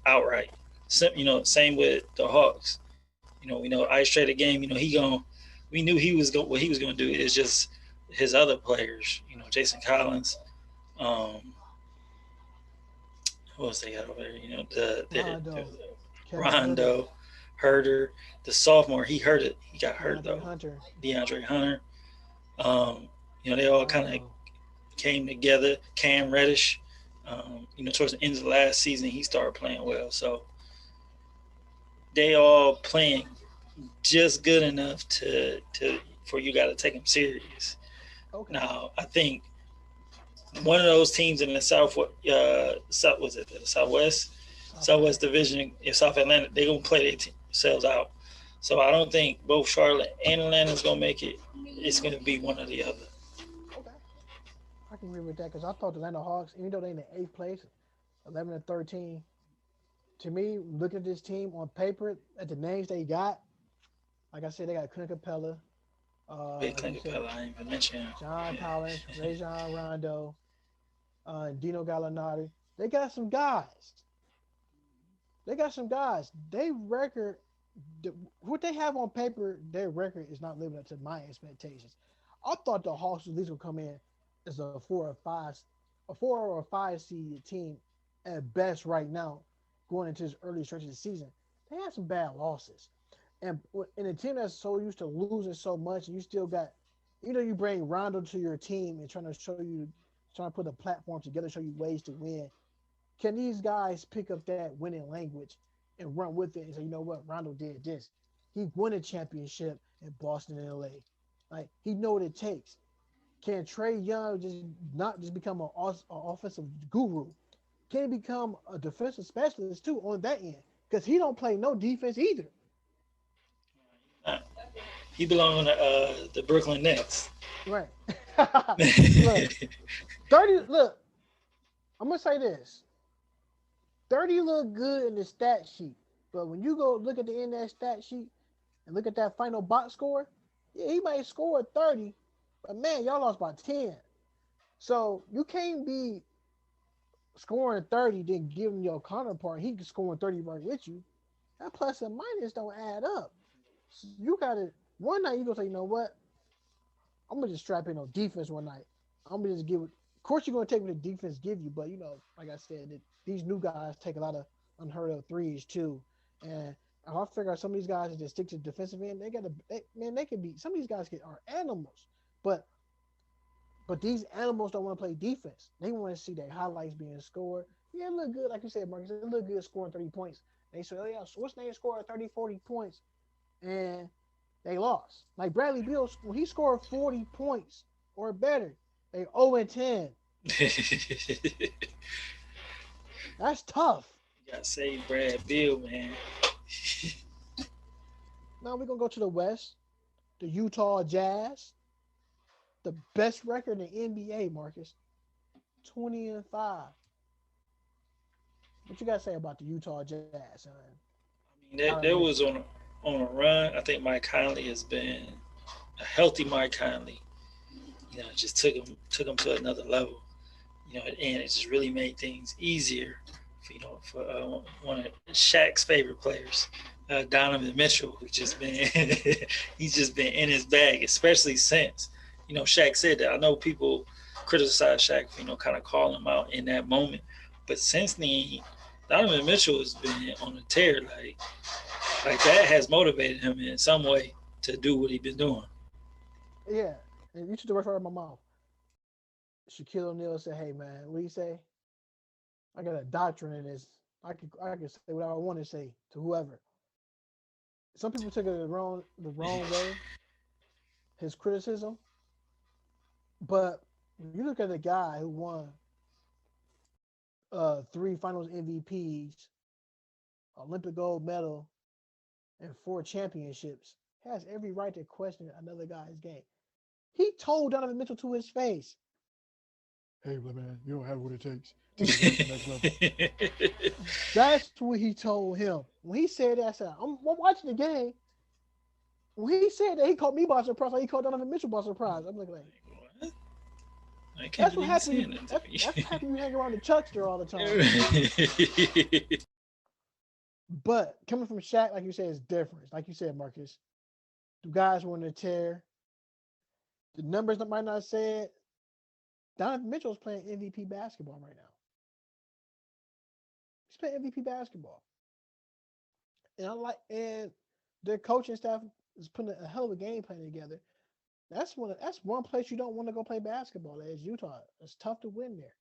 Outright. Same with the Hawks. We know Ice Trey the game. We knew what he was going to do is just his other players. Jason Collins. Who else they got over there? Rondo, Herder, the sophomore. He hurt it. He got hurt though. DeAndre Hunter. They all kind of came together. Cam Reddish. Towards the end of the last season, he started playing well. So they all playing just good enough for you got to take them serious. Okay. Now, I think one of those teams in the Southwest Division, if South Atlanta, they're gonna play themselves out. So I don't think both Charlotte and Atlanta is gonna make it. It's gonna be one or the other. Okay, I can agree with that because I thought the Atlanta Hawks, even though they're in the 8th place, 11-13. To me, looking at this team on paper, at the names they got, like I said, they got Clint Capella. Clint Capella, I didn't even mention him. John Collins, Rajon Rondo, Dino Gallinari. They got some guys. They got some guys. They record, what they have on paper, their record is not living up to my expectations. I thought the Hawks at least would come in as a 4 or 5 seed team at best right now, going into this early stretch of the season. They had some bad losses, and in a team that's so used to losing so much, and you still got, you bring Rondo to your team and trying to put a platform together, show you ways to win. Can these guys pick up that winning language and run with it and say, you know what, Rondo did this. He won a championship in Boston and LA. Like, he know what it takes. Can Trae Young just not just become an offensive guru? Can he become a defensive specialist too on that end? Because he don't play no defense either. He belong on the Brooklyn Nets. Right. Look, 30. Look, I'm gonna say this. 30 look good in the stat sheet, but when you go look at the end of that stat sheet and look at that final box score, yeah, he might score 30, but man, y'all lost by 10. So you can't be scoring 30, then giving your counterpart he scoring 30 right with you. That plus and minus don't add up. So you gotta one night you gonna say, you know what? I'm gonna just strap in on defense one night. I'm gonna just give it. Of course, you're gonna take what the defense give you, but like I said, these new guys take a lot of unheard of threes too. And I figure out some of these guys that just stick to the defensive end, they can be. Some of these guys are animals, but these animals don't want to play defense. They want to see their highlights being scored. Yeah, it look good, like you said, Marcus. It look good scoring 30 points. They say, oh yeah, what's name scored 30, 40 points, and they lost. Like Bradley Beal, when he scored 40 points or better, they 0-10. That's tough. You gotta save Brad Beal, man. Now we're gonna go to the West. The Utah Jazz. The best record in the NBA, Marcus. 20-5. What you gotta say about the Utah Jazz, son? I mean, that was on a run. I think Mike Conley has been a healthy Mike Conley. Just took him to another level. And it just really made things easier for one of Shaq's favorite players, Donovan Mitchell, who's just been he's just been in his bag, especially since Shaq said that. I know people criticize Shaq for kind of calling him out in that moment, but since then Donovan Mitchell has been on a tear. Like that has motivated him in some way to do what he's been doing. Yeah, and you took the words right out of my mouth. Shaquille O'Neal said, "Hey man, what do you say? I got a doctrine in this. I can say what I want to say to whoever." Some people took it the wrong way, his criticism. But when you look at the guy who won 3 Finals MVPs, Olympic gold medal, and 4 championships, has every right to question another guy's game. He told Donovan Mitchell to his face, "Hey, man, you don't have what it takes to get to the next level." That's what he told him. When he said that, I said, I'm watching the game. When he said that, he caught me by surprise. Like he caught Donovan Mitchell by surprise. I'm like, what? That's what happened. That's what happened. You hang around the Chuckster all the time. But coming from Shaq, like you said, is different. Like you said, Marcus, the guys were on the tear. The numbers that might not say it. Donovan Mitchell is playing MVP basketball right now. He's playing MVP basketball. And their coaching staff is putting a hell of a game plan together. That's one place you don't want to go play basketball. Is Utah. It's tough to win there.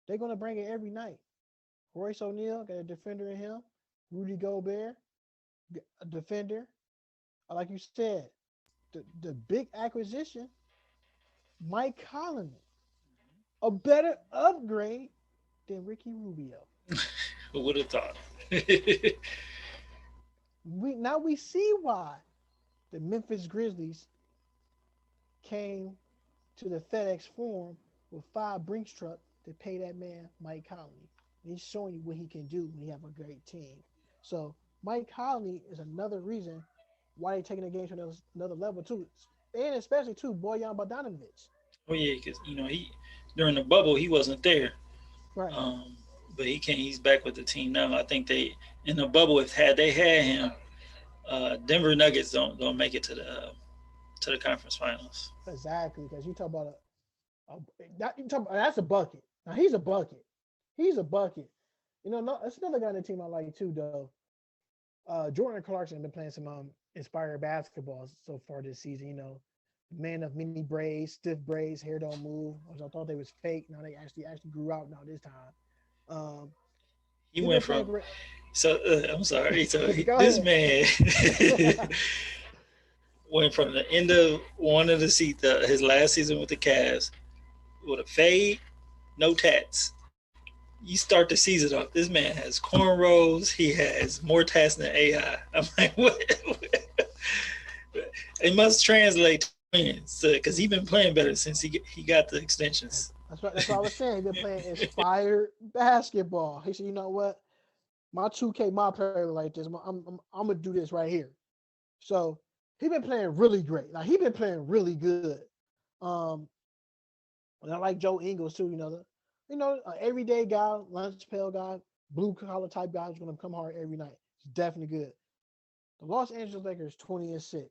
They're gonna bring it every night. Royce O'Neal got a defender in him. Rudy Gobert, a defender. Like you said, the big acquisition, Mike Conley, a better upgrade than Ricky Rubio. Who would have thought? We see why the Memphis Grizzlies came to the FedEx Forum with 5 Brinks truck to pay that man Mike Conley. He's showing you what he can do when you have a great team. So Mike Conley is another reason why they're taking the game to another level too, and especially too Bojan Bogdanovic. Oh yeah, because he during the bubble he wasn't there. Right. but he can't. He's back with the team now. I think they in the bubble. If had they had him, Denver Nuggets don't make it to the conference finals. Exactly, because you talk about that's a bucket. Now he's a bucket. He's a bucket. No, that's another guy on the team I like too, though. Jordan Clarkson been playing some inspired basketball so far this season. Man of many braids, stiff braids, hair don't move. I thought they was fake. Now they actually grew out now this time. He went from I'm sorry. So this man went from the end of one of his last season with the Cavs with a fade, no tats. You start the season off. This man has cornrows. He has more tats than AI. I'm like, what? It must translate to wins because he's been playing better since he got the extensions. That's what I was saying. He's been playing inspired basketball. He said, you know what? My 2K, my player like this. I'm gonna do this right here. So he's been playing really great. Like he's been playing really good. And I like Joe Ingles too. An everyday guy, lunch pail guy, blue collar type guy who's going to come hard every night. It's definitely good. The Los Angeles Lakers 20-6,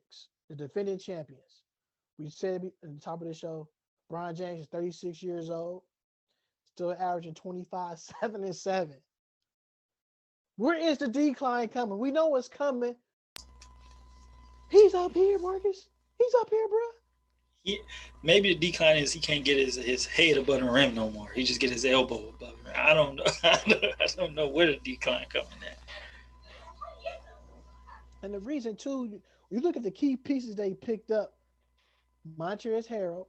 the defending champions. We said at the top of the show, LeBron James is 36 years old, still averaging 25, 7 and 7. Where is the decline coming? We know what's coming. He's up here, Marcus. He's up here, bro. Maybe the decline is he can't get his head above the rim no more. He just get his elbow above the rim. I don't know. I don't know where the decline coming at. And the reason too, you look at the key pieces they picked up. Montrezl Harrell,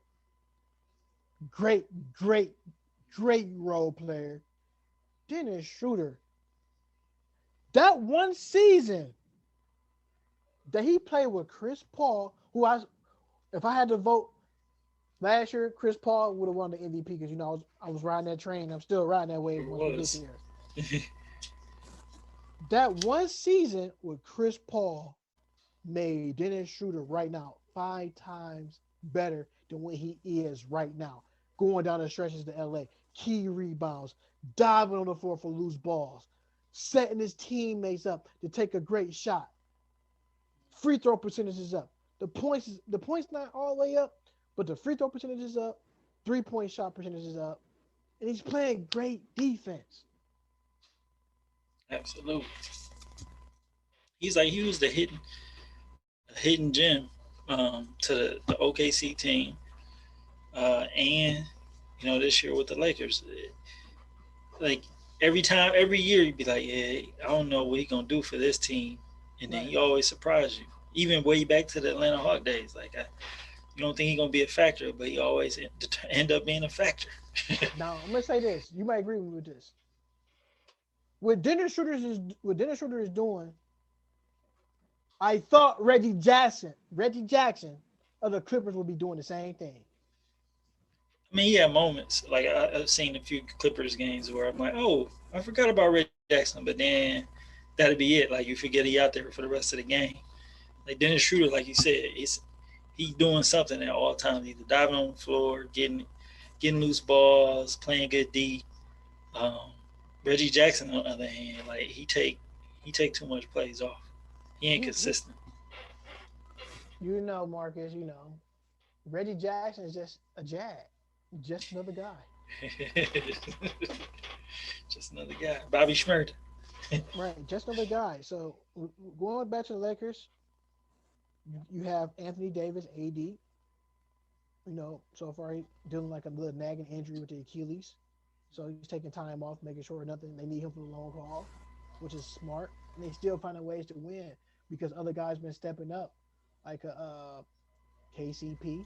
great role player. Dennis Schroeder. That one season that he played with Chris Paul, if I had to vote last year, Chris Paul would have won the MVP because I was riding that train. I'm still riding that wave once we get here. That one season with Chris Paul made Dennis Schroeder right now 5 times better than what he is right now. Going down the stretches to LA, key rebounds, diving on the floor for loose balls, setting his teammates up to take a great shot. Free throw percentage is up. The points not all the way up, but the free throw percentage is up. 3-point shot percentage is up. And he's playing great defense. Absolutely. He was the hidden gem to the OKC team. And this year with the Lakers. Like every year you'd be like, yeah, I don't know what he's gonna do for this team. And then he always surprised you. Even way back to the Atlanta Hawk days. Like you don't think he's gonna be a factor, but he always end up being a factor. Now I'm gonna say this. You might agree with this. What Dennis Schroeder is doing, I thought Reggie Jackson of the Clippers would be doing the same thing. I mean, he had moments. Like I've seen a few Clippers games where I'm like, oh, I forgot about Reggie Jackson, but then that'd be it. Like you forget he out there for the rest of the game. Like Dennis Schroeder, like you said, he's doing something at all times, either diving on the floor, getting loose balls, playing good D. Reggie Jackson, on the other hand, like he take too much plays off. He ain't consistent. Marcus, Reggie Jackson is just a jag. Just another guy. Just another guy. Bobby Schmurda. Right, just another guy. So going back to the Lakers, you have Anthony Davis, AD. So far he's dealing like a little nagging injury with the Achilles. So he's taking time off, making sure they need him for the long haul, which is smart. And they still finding ways to win because other guys been stepping up, like KCP.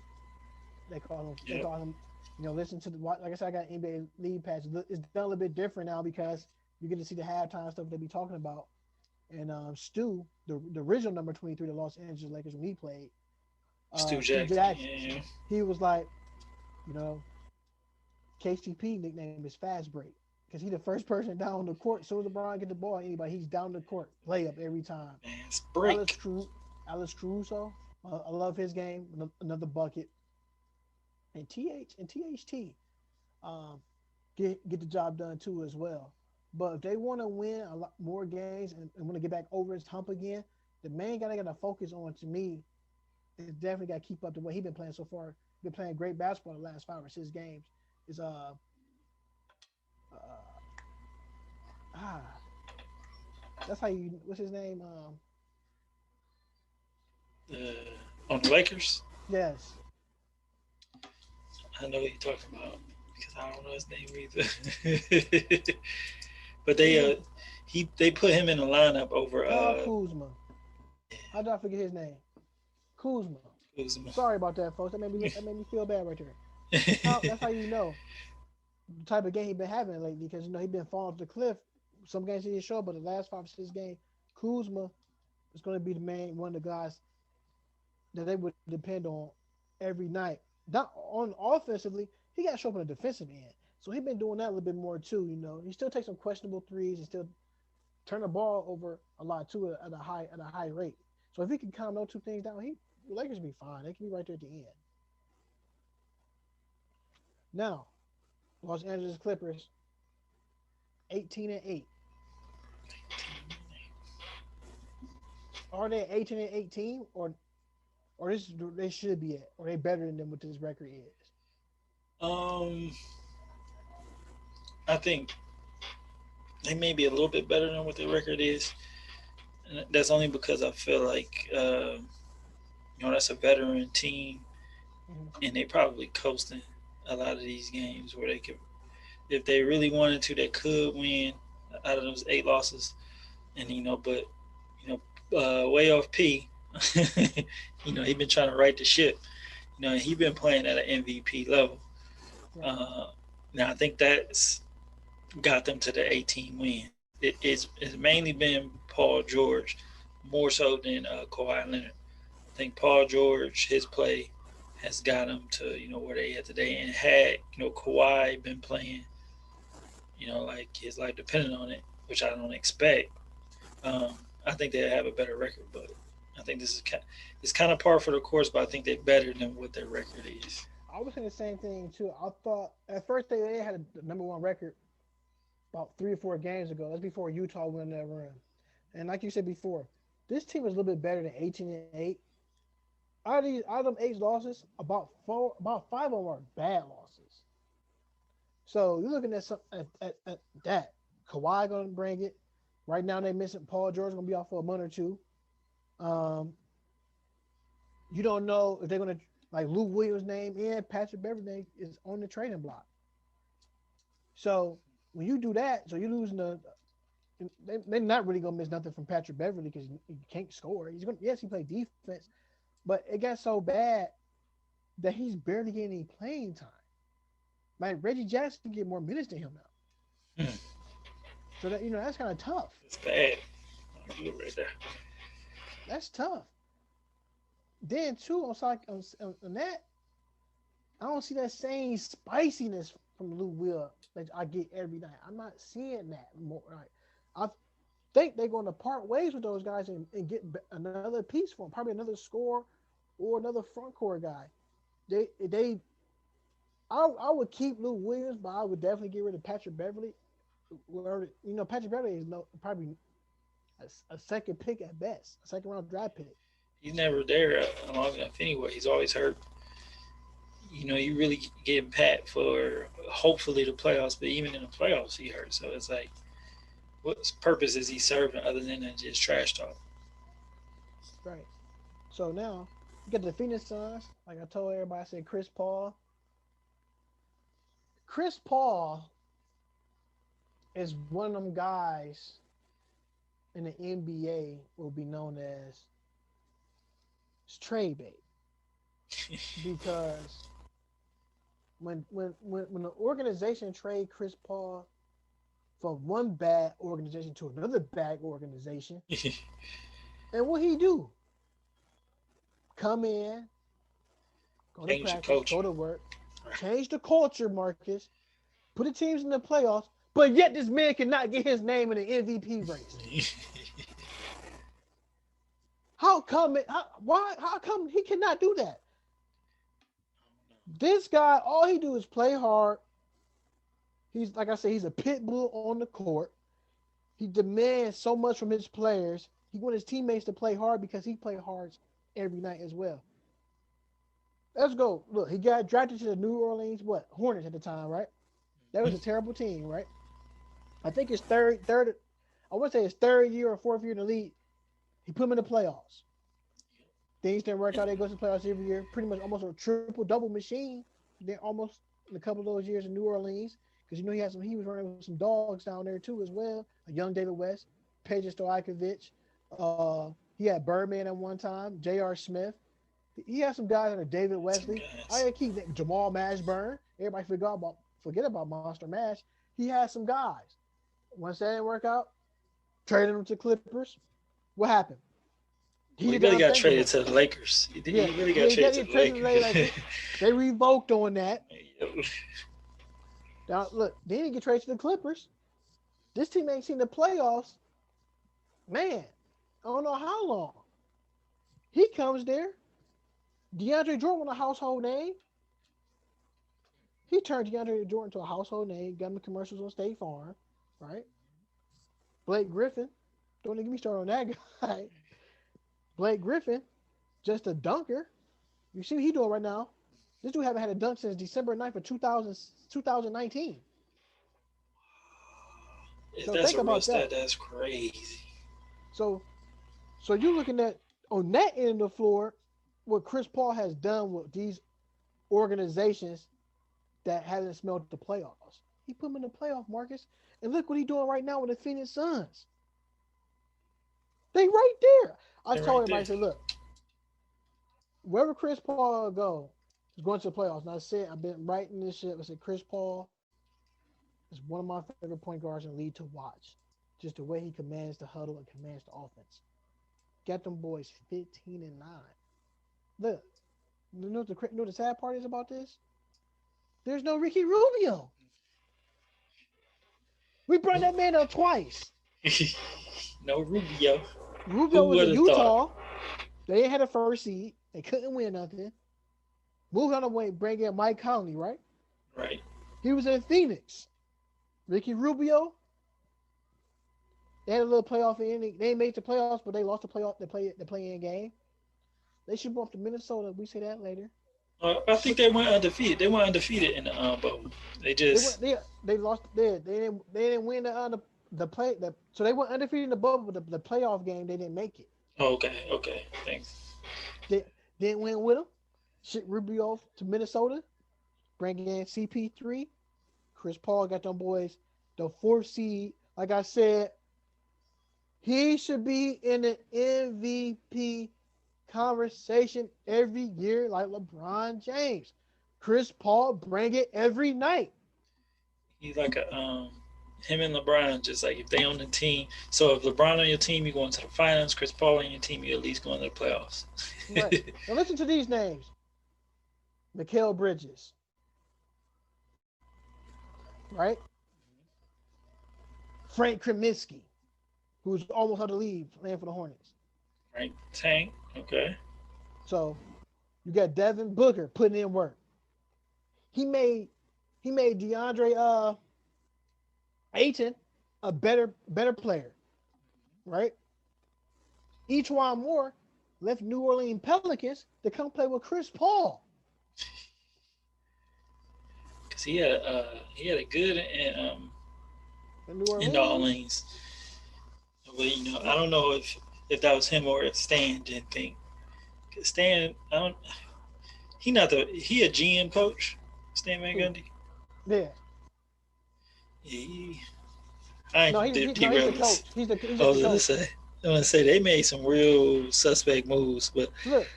They call him. Listen to like I said, I got NBA league patch. It's done a little bit different now because you get to see the halftime stuff they be talking about. And Stu, the original number 23, the Los Angeles Lakers when he played, Stu Jackson. Yeah. He was like, KCP nickname is Fast Break because he's the first person down the court. So as LeBron get the ball, he's down the court, layup every time. Fast break. Alex Caruso, I love his game. Another bucket. And THT, get the job done too as well. But if they want to win a lot more games and want to get back over his hump again, the main guy they got to focus on to me is definitely got to keep up to what he's been playing so far. Been playing great basketball the last 5 or 6 games. Is uh ah that's how you what's his name On the Lakers, yes. I know what you're talking about because I don't know his name either. But they put him in the lineup over Kuzma. How did I forget his name? Kuzma. Kuzma. Sorry about that, folks. That made me feel bad right there. That's how you know the type of game he been having lately because he been falling off the cliff. Some games he didn't show, but the last 5 or 6 games, Kuzma is going to be the main one of the guys that they would depend on every night. Not on offensively, he got to show up on the defensive end. So he been doing that a little bit more too. He still takes some questionable threes and still turn the ball over a lot too at a high rate. So if he can calm those two things down, the Lakers be fine. They can be right there at the end. Now, Los Angeles Clippers, 18-8. Are they 18-18 or this they should be at, or they better than them what this record is? I think they may be a little bit better than what their record is, and that's only because I feel like that's a veteran team, and they probably coasting a lot of these games where they could, if they really wanted to, they could win out of those 8 losses, and but way off P, he been trying to right the ship, he been playing at an MVP level. Now I think that's got them to the 18 win. It's mainly been Paul George more so than Kawhi Leonard. I think Paul George, his play has got him to where they at today. And had Kawhi been playing, like his life depended on it, which I don't expect, I think they'd have a better record. But I think this is it's kind of par for the course. But I think they're better than what their record is. I was saying the same thing too. I thought at first they had the #1 record about 3 or 4 games ago. That's before Utah went that run. And like you said before, this team is a little bit better than 18-8. Out of them 8 losses, about 5 of them are bad losses. So you're looking at that. Kawhi gonna bring it. Right now they missing Paul George gonna be off for a month or two. You don't know if they're gonna like Lou Williams' name and Patrick Beverley name is on the trading block. So when you do that, so you're losing they're not really gonna miss nothing from Patrick Beverley because he can't score. Yes, he played defense, but it got so bad that he's barely getting any playing time. Like Reggie Jackson get more minutes than him now. So that that's kind of tough. It's bad. Right there. That's tough. Then too on that, I don't see that same spiciness from Lou Will that I get every night. I'm not seeing that more. Right? I think they're going to part ways with those guys and get another piece for them, probably another scorer or another front court guy. I would keep Lou Williams, but I would definitely get rid of Patrick Beverley. Patrick Beverley is probably a second pick at best, a second round draft pick. He's never there long enough anyway. He's always hurt. You really get Pat for hopefully the playoffs, but even in the playoffs he hurt. So it's like, what purpose is he serving other than just trash talk? Right. So now you get the Phoenix Suns. Like I told everybody, I said Chris Paul. Chris Paul is one of them guys in the NBA will be known as trade bait. Because when the organization trade Chris Paul from one bad organization to another bad organization, and what he do? Come in, go to practice, go to work, change the culture, Marcus, put the teams in the playoffs, but yet this man cannot get his name in the MVP race. How come he cannot do that? This guy, all he do is play hard. He's like I said, he's a pit bull on the court. He demands so much from his players. He wants his teammates to play hard because he played hard every night as well. Let's go. Look, he got drafted to the New Orleans Hornets at the time, right? That was a terrible team, right? I think his third. I want to say his third year or fourth year in the league. He put him in the playoffs. Things didn't work out. They go to the playoffs every year. Pretty much almost a triple double machine. Then almost in a couple of those years in New Orleans, because he was running with some dogs down there too as well. A young David West, Peja Stojakovic. He had Birdman at one time. J.R. Smith. He had some guys under David Wesley. I keep Jamal Mashburn. Everybody forget about Monster Mash. He had some guys. Once that didn't work out, traded him to Clippers. What happened? He really got traded to the Lakers. He really got traded to the Lakers. They revoked on that. Now, look, they didn't get traded to the Clippers. This team ain't seen the playoffs. Man, I don't know how long. He comes there. DeAndre Jordan was a household name. He turned DeAndre Jordan to a household name, got him commercials on State Farm, right? Blake Griffin, don't even get me started on that guy. Blake Griffin, just a dunker. You see what he's doing right now. This dude haven't had a dunk since December 9th of 2019. If so that's think about that. That's crazy. So you're looking at, on that end of the floor, what Chris Paul has done with these organizations that haven't smelled the playoffs. He put them in the playoff, Marcus. And look what he's doing right now with the Phoenix Suns. They right there. I told everybody, I said, look, wherever Chris Paul go, is going to the playoffs. And I said, I've been writing this shit. I said, Chris Paul is one of my favorite point guards in the league to watch. Just the way he commands the huddle and commands the offense. Got them boys 15-9. Look, you know what the sad part is about this? There's no Ricky Rubio. We brought that man up twice. No Rubio. Rubio was in Utah. They ain't had a first seed. They couldn't win nothing. Moved on the way, bring in Mike Conley, right? Right. He was in Phoenix. Ricky Rubio. They had a little playoff ending. They made the playoffs, but they lost the playoff. The play-in game. They should move to Minnesota. We say that later. I think they went undefeated. They went undefeated in the bubble. They just they lost. They didn't win so they went undefeated in the bubble. But the playoff game they didn't make it. Okay. Thanks. They didn't win with them. Ship Rubio to Minnesota. Bring in CP3. Chris Paul got them boys the 4th seed. Like I said, he should be in the MVP conversation every year like LeBron James. Chris Paul bring it every night. He's like him and LeBron, just like if they on the team. So if LeBron on your team, you're going to the finals. Chris Paul on your team, you're at least going to the playoffs. Right. Now listen to these names. Mikal Bridges. Right? Frank Kaminsky, who's almost out of the league playing for the Hornets. Right. Tank. Okay. So you got Devin Booker putting in work. He made DeAndre Ayton a better player, right? E'Twaun Moore left New Orleans Pelicans to come play with Chris Paul. Cause he had a good in New Orleans. But I don't know if that was him or if Stan didn't think. Cause Stan, he a GM coach, Stan Van Gundy. Yeah. He's the coach. He's the coach. I want to say they made some real suspect moves, but look,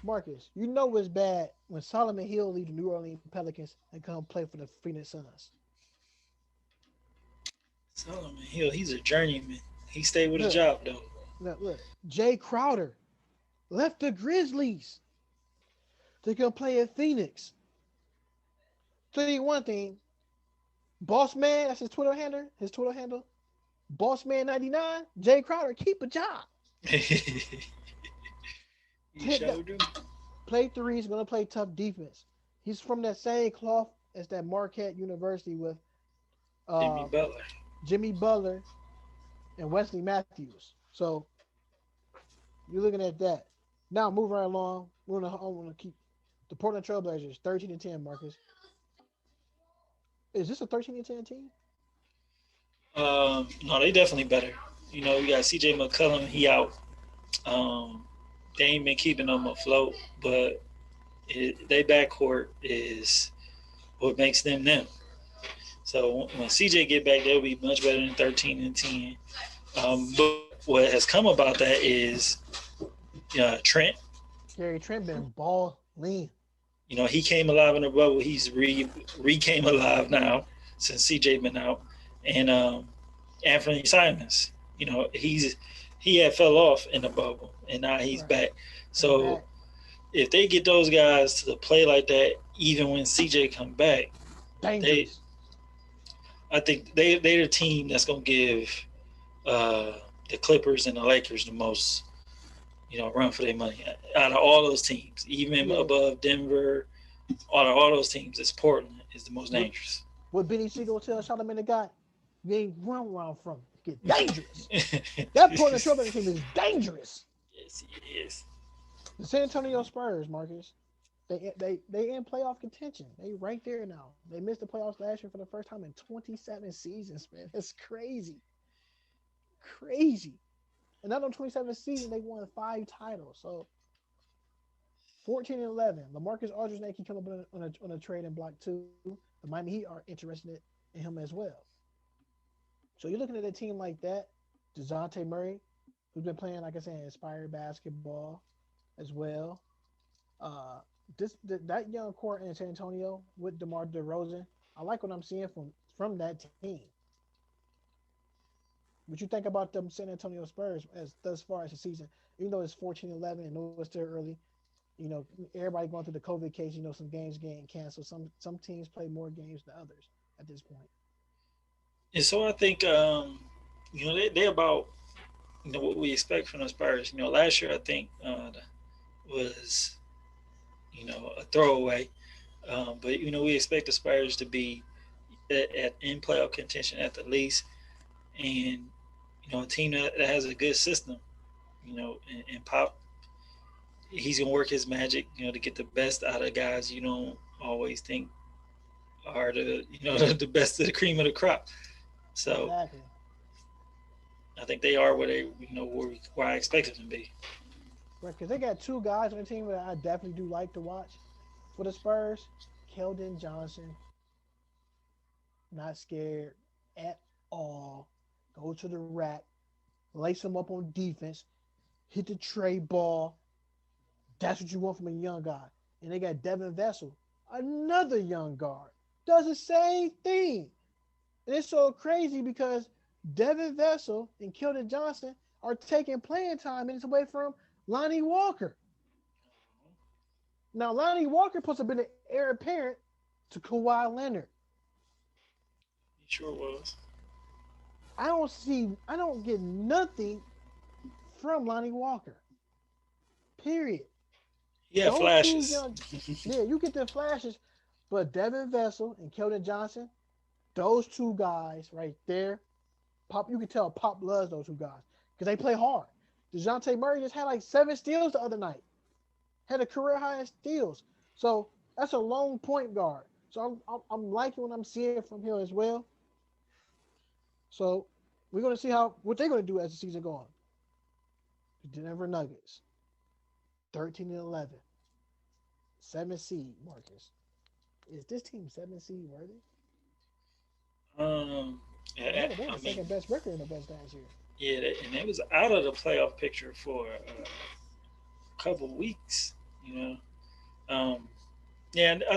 Marcus, you know it's bad when Solomon Hill leave the New Orleans Pelicans and come play for the Phoenix Suns. Solomon Hill, he's a journeyman. He stayed with a job though. Look, Jay Crowder left the Grizzlies to come play at Phoenix. Tell you one thing, Boss Man, that's his Twitter handle. Boss Man 99, Jay Crowder, keep a job. Play threes, gonna play tough defense. He's from that same cloth as that Marquette University with Jimmy Butler. Jimmy Butler and Wesley Matthews. So you're looking at that. Now move right along. I want to keep the Portland Trailblazers 13-10. Marcus, is this a 13-10 team? No, they definitely better. You got CJ McCollum, he out. They ain't been keeping them afloat, but their backcourt is what makes them them. So when CJ get back, they'll be much better than 13-10. But what has come about that is Trent. Gary Trent been balling. He came alive in the bubble. He's re-came alive now since CJ been out. And Anthony Simons, he had fell off in the bubble, and now he's back. So if they get those guys to play like that, even when CJ come back, I think they're the team that's gonna give the Clippers and the Lakers the most, run for their money out of all those teams, even above Denver. Out of all those teams, it's Portland is the most dangerous. What Benny Siegel tell Charlamagne the guy, you ain't run where I'm from. Get dangerous. That Portland Trailblazers team is dangerous. Yes, it is. The San Antonio Spurs, Marcus, they in playoff contention. They right there now. They missed the playoffs last year for the first time in 27 seasons, man. That's crazy. Crazy. And not on 27 seasons, they won 5 titles. So 14-11. LaMarcus Aldridge can come up on a trade in block 2. The Miami Heat are interested in him as well. So you're looking at a team like that, DeJounte Murray, who's been playing, like I said, inspired basketball as well. That young core in San Antonio with DeMar DeRozan, I like what I'm seeing from that team. What you think about them San Antonio Spurs as thus far as the season? Even though it's 14-11 and know it's still early, everybody going through the COVID case. Some games getting canceled. Some teams play more games than others at this point. And so I think they're about what we expect from the Spurs. Last year I think was a throwaway, but we expect the Spurs to be in playoff contention at the least, and a team that has a good system. And Pop, he's gonna work his magic, to get the best out of guys you don't always think are the best of the cream of the crop. So exactly. I think they are where they, where I expected them to be. Right, because they got 2 guys on the team that I definitely do like to watch for the Spurs. Keldon Johnson, not scared at all. Go to the rack, lace him up on defense, hit the tray ball. That's what you want from a young guy. And they got Devin Vessel, another young guard, does the same thing. And it's so crazy because Devin Vessel and Keldon Johnson are taking playing time minutes away from Lonnie Walker. Now, Lonnie Walker puts up in the heir apparent to Kawhi Leonard. He sure was. I don't get nothing from Lonnie Walker. Period. Yeah, flashes. You get the flashes, but Devin Vessel and Keldon Johnson, those 2 guys right there, you can tell Pop loves those 2 guys because they play hard. DeJounte Murray just had like 7 steals the other night. Had a career high in steals. So that's a lone point guard. So I'm liking what I'm seeing from him as well. So we're going to see what they're going to do as the season goes on. The Denver Nuggets, 13-11, 7 seed. Marcus, is this team 7 seed worthy? They were the second best record in the West last year. Yeah, and it was out of the playoff picture for a couple of weeks. Yeah, I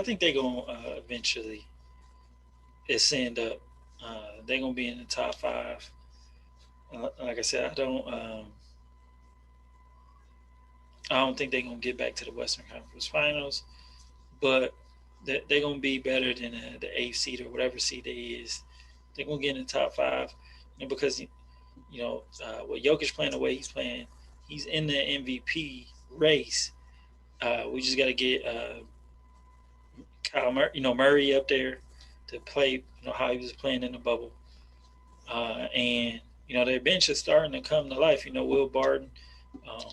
think they're gonna eventually ascend up. They're gonna be in the top 5. Like I said, I don't think they're gonna get back to the Western Conference Finals, but they're gonna be better than the 8th seed or whatever seed they is. They're gonna get in the top 5, because with Jokic playing the way he's playing, he's in the MVP race. We just got to get Kyle Murray up there to play, how he was playing in the bubble, and their bench is starting to come to life. Will Barton, um,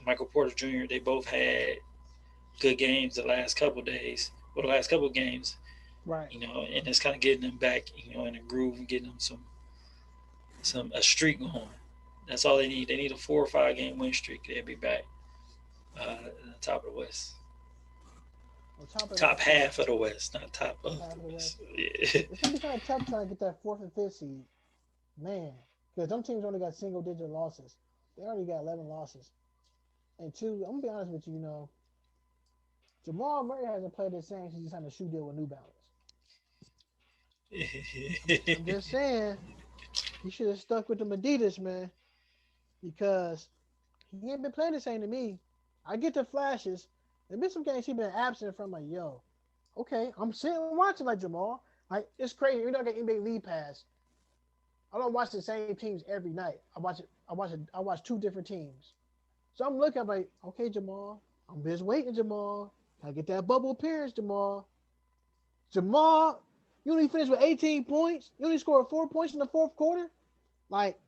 Michael Porter Jr. They both had good games the last couple days. Well, the last couple of games, Right. And it's kind of getting them back, in a groove and getting them a streak going. That's all they need. They need a 4 or 5 game win streak. They'll be back at the top of the West. Top half of the West, not top of the West. Yeah. It's gonna be kind of tough trying to get that 4th and 5th seed, man. Because some teams only got single-digit losses. They already got 11 losses. And 2, I'm gonna be honest with you, Jamal Murray hasn't played the same since he signed a shoe deal with New Balance. I'm just saying, he should have stuck with the Adidas, man, because he ain't been playing the same to me. I get the flashes. There been some games he been absent from. Like, yo, okay, I'm sitting and watching like Jamal. Like, it's crazy. You know, I get NBA League Pass. I don't watch the same teams every night. I watch 2 different teams. So I'm looking, I'm like, okay, Jamal, I'm just waiting, Jamal. I get that bubble appearance, Jamal. Jamal, you only finished with 18 points. You only scored 4 points in the 4th quarter. Like,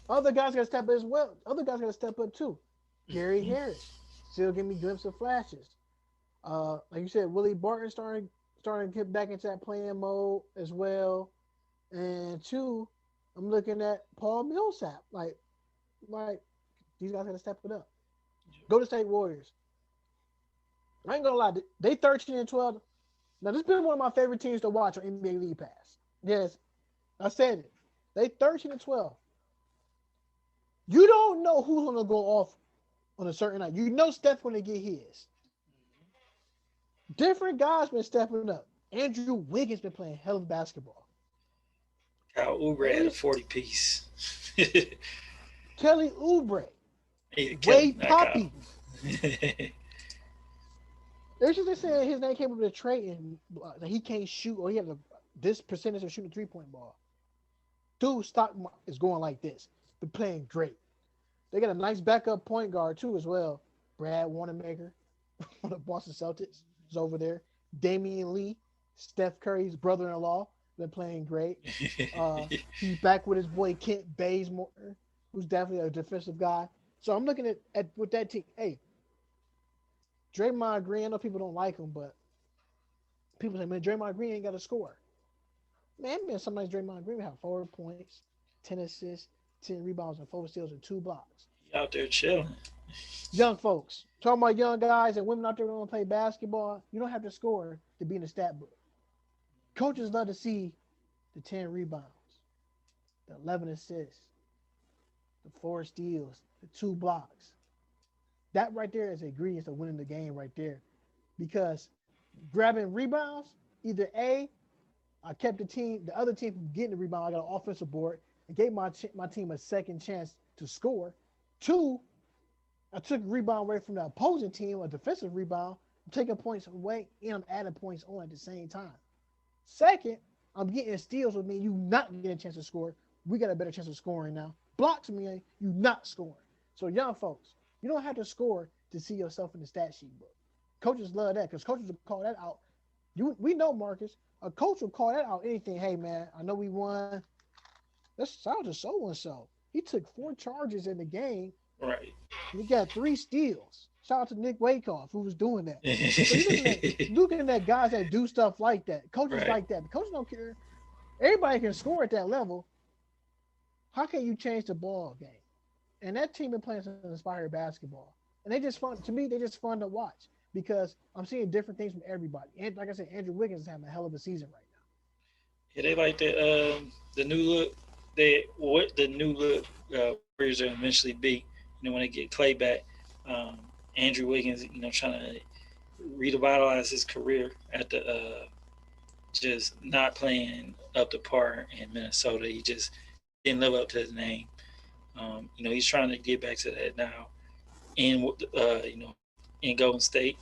other guys got to step up as well. Other guys got to step up too. Gary Harris still give me glimpses of flashes. Like you said, Willie Barton starting to get back into that playing mode as well. And 2, I'm looking at Paul Millsap. Like these guys got to step it up. Go to State Warriors. I ain't gonna lie, they 13-12. Now this has been one of my favorite teams to watch on NBA League Pass. Yes, I said it. They 13-12. You don't know who's gonna go off on a certain night. You know Steph gonna get his. Different guys been stepping up. Andrew Wiggins been playing hell of basketball. Kyle Oubre had a 40-piece. Kelly Oubre. Wade Poppy. They're just saying his name came up with a trade and that he can't shoot or he has this percentage of shooting 3-point ball. Dude, stock is going like this. Been playing great. They got a nice backup point guard too as well. Brad Wanamaker from the Boston Celtics is over there. Damian Lee, Steph Curry's brother-in-law, been playing great. He's back with his boy Kent Bazemore, who's definitely a defensive guy. So I'm looking at with that team. Hey, Draymond Green, I know people don't like him, but people say, man, Draymond Green ain't got to score. Man, sometimes Draymond Green have 4 points, 10 assists, 10 rebounds, and 4 steals and 2 blocks. He out there chilling. Young folks. Talking about young guys and women out there who want to play basketball, you don't have to score to be in the stat book. Coaches love to see the 10 rebounds, the 11 assists, the 4 steals, the 2 blocks. That right there is ingredients of winning the game right there. Because grabbing rebounds, either A, I kept the other team from getting the rebound. I got an offensive board and gave my team a second chance to score. 2, I took rebound away from the opposing team, a defensive rebound. I'm taking points away and I'm adding points on at the same time. Second, I'm getting steals with me. You not getting a chance to score. We got a better chance of scoring now. Blocks me, you not scoring. So young folks, you don't have to score to see yourself in the stat sheet book. Coaches love that because coaches will call that out. We know, Marcus, a coach will call that out anything. Hey, man, I know we won. Let's shout out to so-and-so. He took 4 charges in the game. Right. He got 3 steals. Shout out to Nick Wyckoff, who was doing that. So you're looking at guys that do stuff like that. Coaches like that. The coaches don't care. Everybody can score at that level. How can you change the ball game? And that team been playing some inspired basketball. And they just fun to watch because I'm seeing different things from everybody. And like I said, Andrew Wiggins is having a hell of a season right now. Yeah, they like the new look. What the new look Warriors are eventually be. When they get Clay back, Andrew Wiggins, trying to revitalize his career after just not playing up to par in Minnesota. He just didn't live up to his name. He's trying to get back to that now in Golden State.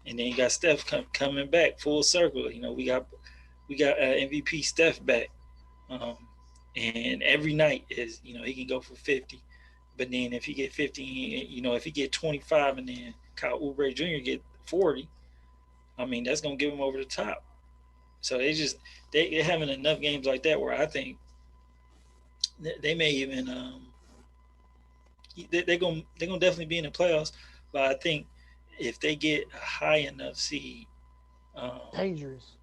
And then you got Steph coming back full circle. We got MVP Steph back. And every night is, he can go for 50. But then if he get 50, if he get 25 and then Kyle Oubre Jr. get 40, that's going to give him over the top. So they're having enough games like that where I think they may even they're gonna definitely be in the playoffs. But I think if they get a high enough seed, um, Dangerous.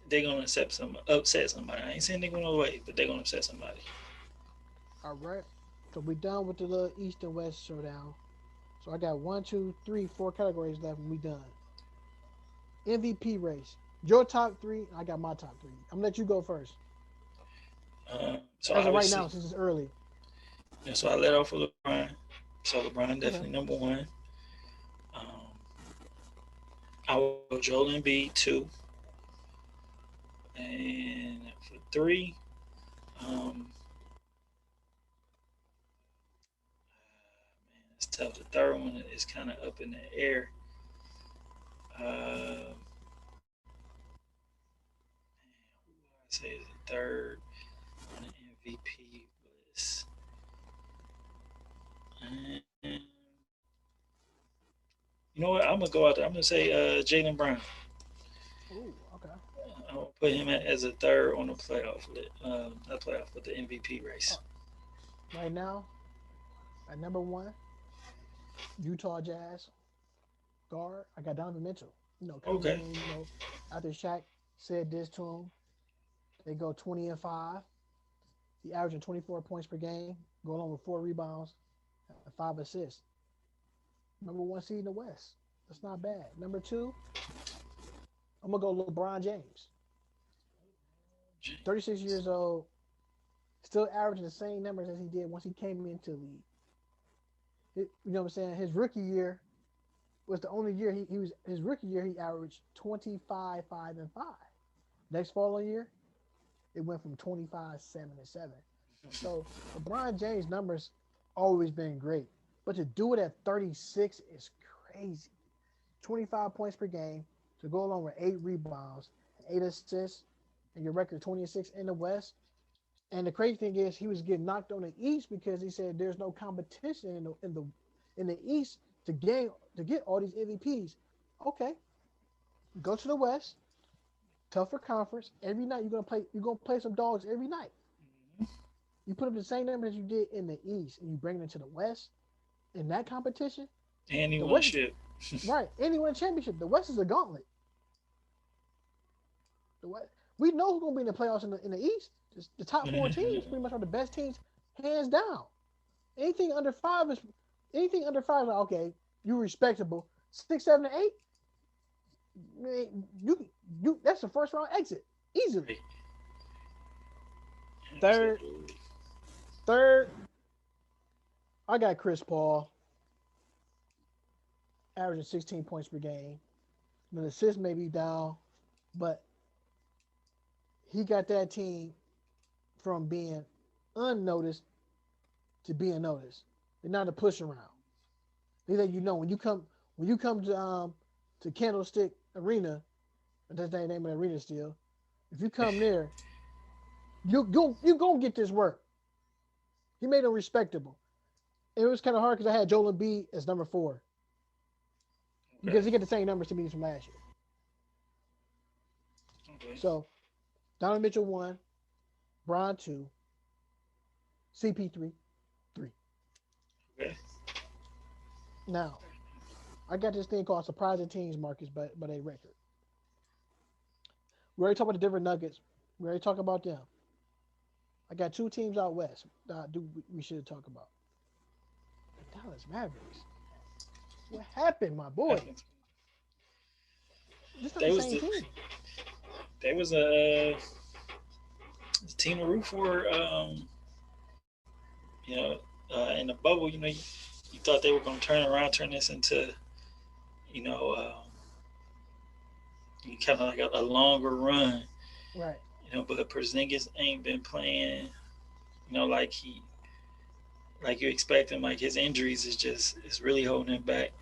they're gonna upset somebody. I ain't saying they're gonna wait, but they're gonna upset somebody. All right. So we done with the little East and West showdown. So I got one, two, three, four categories left, and we done. MVP race. Your top three. I got my top three. I'm gonna let you go first. So As of right obviously, now, since it's early. so I let off with LeBron. So LeBron Okay. definitely number one. Um, I will go Joel Embiid two, and for three, man, it's tough. The third one is kind of up in the air. Uh, I say is the third on the MVP list. And you know what? I'm gonna go out there. I'm gonna say Jalen Brown. Ooh, okay. I'm gonna put him as a third on the playoff list. Not playoff, but the MVP Uh, race. right now, at number one, Utah Jazz guard. I got Donovan Mitchell. Coming Okay. in, after Shaq said this to him, they go 20-5. He averaging 24 points per game, going on with 4 rebounds and 5 assists. Number one seed in the West. That's not bad. Number two, I'm gonna go LeBron James. 36 years old, still averaging the same numbers as he did once he came into the league. You know what I'm saying? His rookie year was the only year he was his rookie year he averaged 25, 5, and 5. Next following year, it went from 25, 7, and 7. So LeBron James' numbers always been great. But to do it at 36 is crazy. 25 points per game to go along with 8 rebounds, 8 assists, and your record 26 in the West. And the crazy thing is, he was getting knocked on the East because he said there's no competition in the East to get all these MVPs. Okay, go to the West, tougher conference. Every night you're gonna play some dogs every night. You put up the same numbers you did in the East, and you bring it into the West in that competition. And he The won West, shit. right? And he won a championship. The West is a gauntlet. The West, we know who's gonna be in the playoffs in the East. The top four teams pretty much are the best teams, hands down. Anything under five is like, okay, you're respectable. 6, 7, and 8, you that's the first round exit easily. Third, Absolutely. third, I got Chris Paul, averaging 16 points per game. The assists may be down, but he got that team from being unnoticed to being noticed. They're not a push around. They let you know when you come to Candlestick Arena, that's the name of the arena still. If you come there, you gonna get this work. He made them respectable. It was kind of hard because I had Joel Embiid as number 4 because he got the same numbers to me from last year. Okay. So Donovan Mitchell 1, Bron 2, CP3 3. Okay. Now, I got this thing called surprising teams, Marcus, but a record. We already talked about the Denver Nuggets. We already talked about them. I got 2 teams out west. We should talk about the Dallas Mavericks. What happened, my boy? This not They the was same the team. they was a team to root for. In the bubble, you thought they were going to turn this into, kind of like a longer run, Right. But Porzingis ain't been playing, like you expect him. Like his injuries is really holding him back.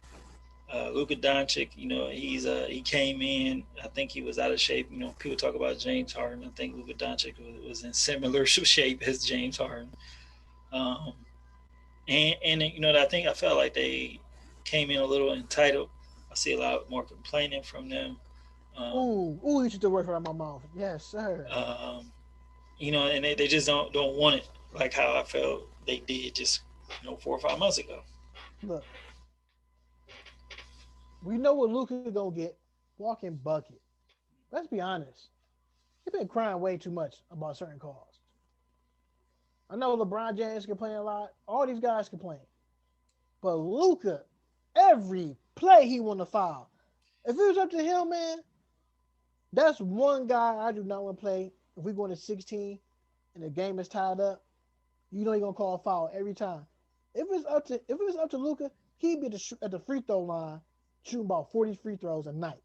Luka Doncic, he came in. I think he was out of shape. People talk about James Harden. I think Luka Doncic was in similar shape as James Harden. I felt like they came in a little entitled. I see a lot more complaining from them. Ooh, you took the word right out of my mouth. Yes, sir. and they just don't want it like how I felt they did just 4 or 5 months ago. Look, we know what Luka gonna get. Walking bucket. Let's be honest. He's been crying way too much about certain calls. I know LeBron James complain a lot. All these guys complain. But Luka, every play he want to foul. If it was up to him, man, that's one guy I do not want to play. If we go into 16 and the game is tied up, you know he's gonna call a foul every time. If it was up to Luka, he'd be at the free throw line shooting about 40 free throws a night.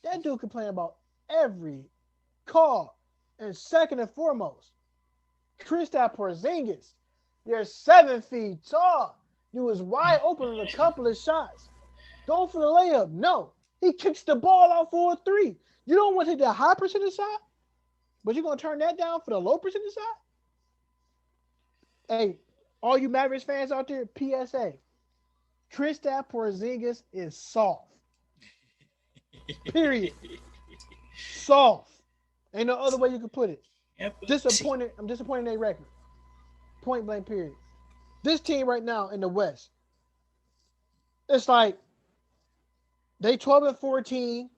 That dude complain about every call. And second and foremost, Kristaps Porzingis, you're 7 feet tall. You was wide open in a couple of shots. Go for the layup. No. He kicks the ball out for a 3. You don't want to take the high percentage shot, but you're going to turn that down for the low percentage shot? Hey, all you Mavericks fans out there, PSA. Kristaps Porzingis is soft. Period. Soft. Ain't no other way you could put it. Disappointed. I'm disappointed in their record. Point blank, period. This team right now in the West, it's like they 12-14.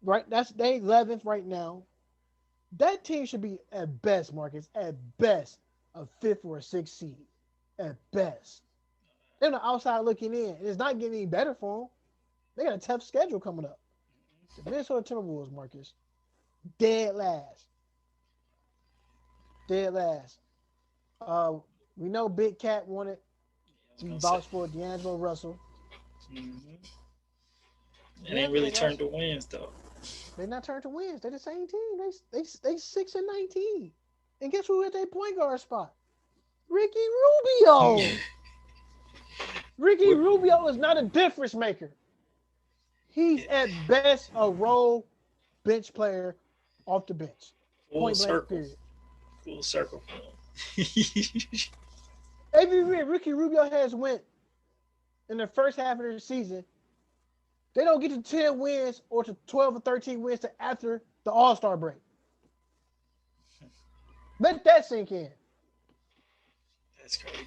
Right? That's they 11th right now. That team should be at best, Marcus, at best, a 5th or a 6th seed. At best. They're on the outside looking in. And it's not getting any better for them. They got a tough schedule coming up. The Minnesota Timberwolves, Marcus, dead last. Dead last. We know Big Cat wanted to vouch for D'Angelo Russell. Mm-hmm. And they really turned to wins, though. They not turned to wins. They're the same team. They 6-19. And guess who at their point guard spot? Ricky Rubio. Ricky Rubio is not a difference maker. He's at best a role bench player off the bench. Full circle. Full circle. Every year Ricky Rubio has went in the first half of the season, they don't get to 10 wins or to 12 or 13 wins to after the All-Star break. Let that sink in. That's crazy.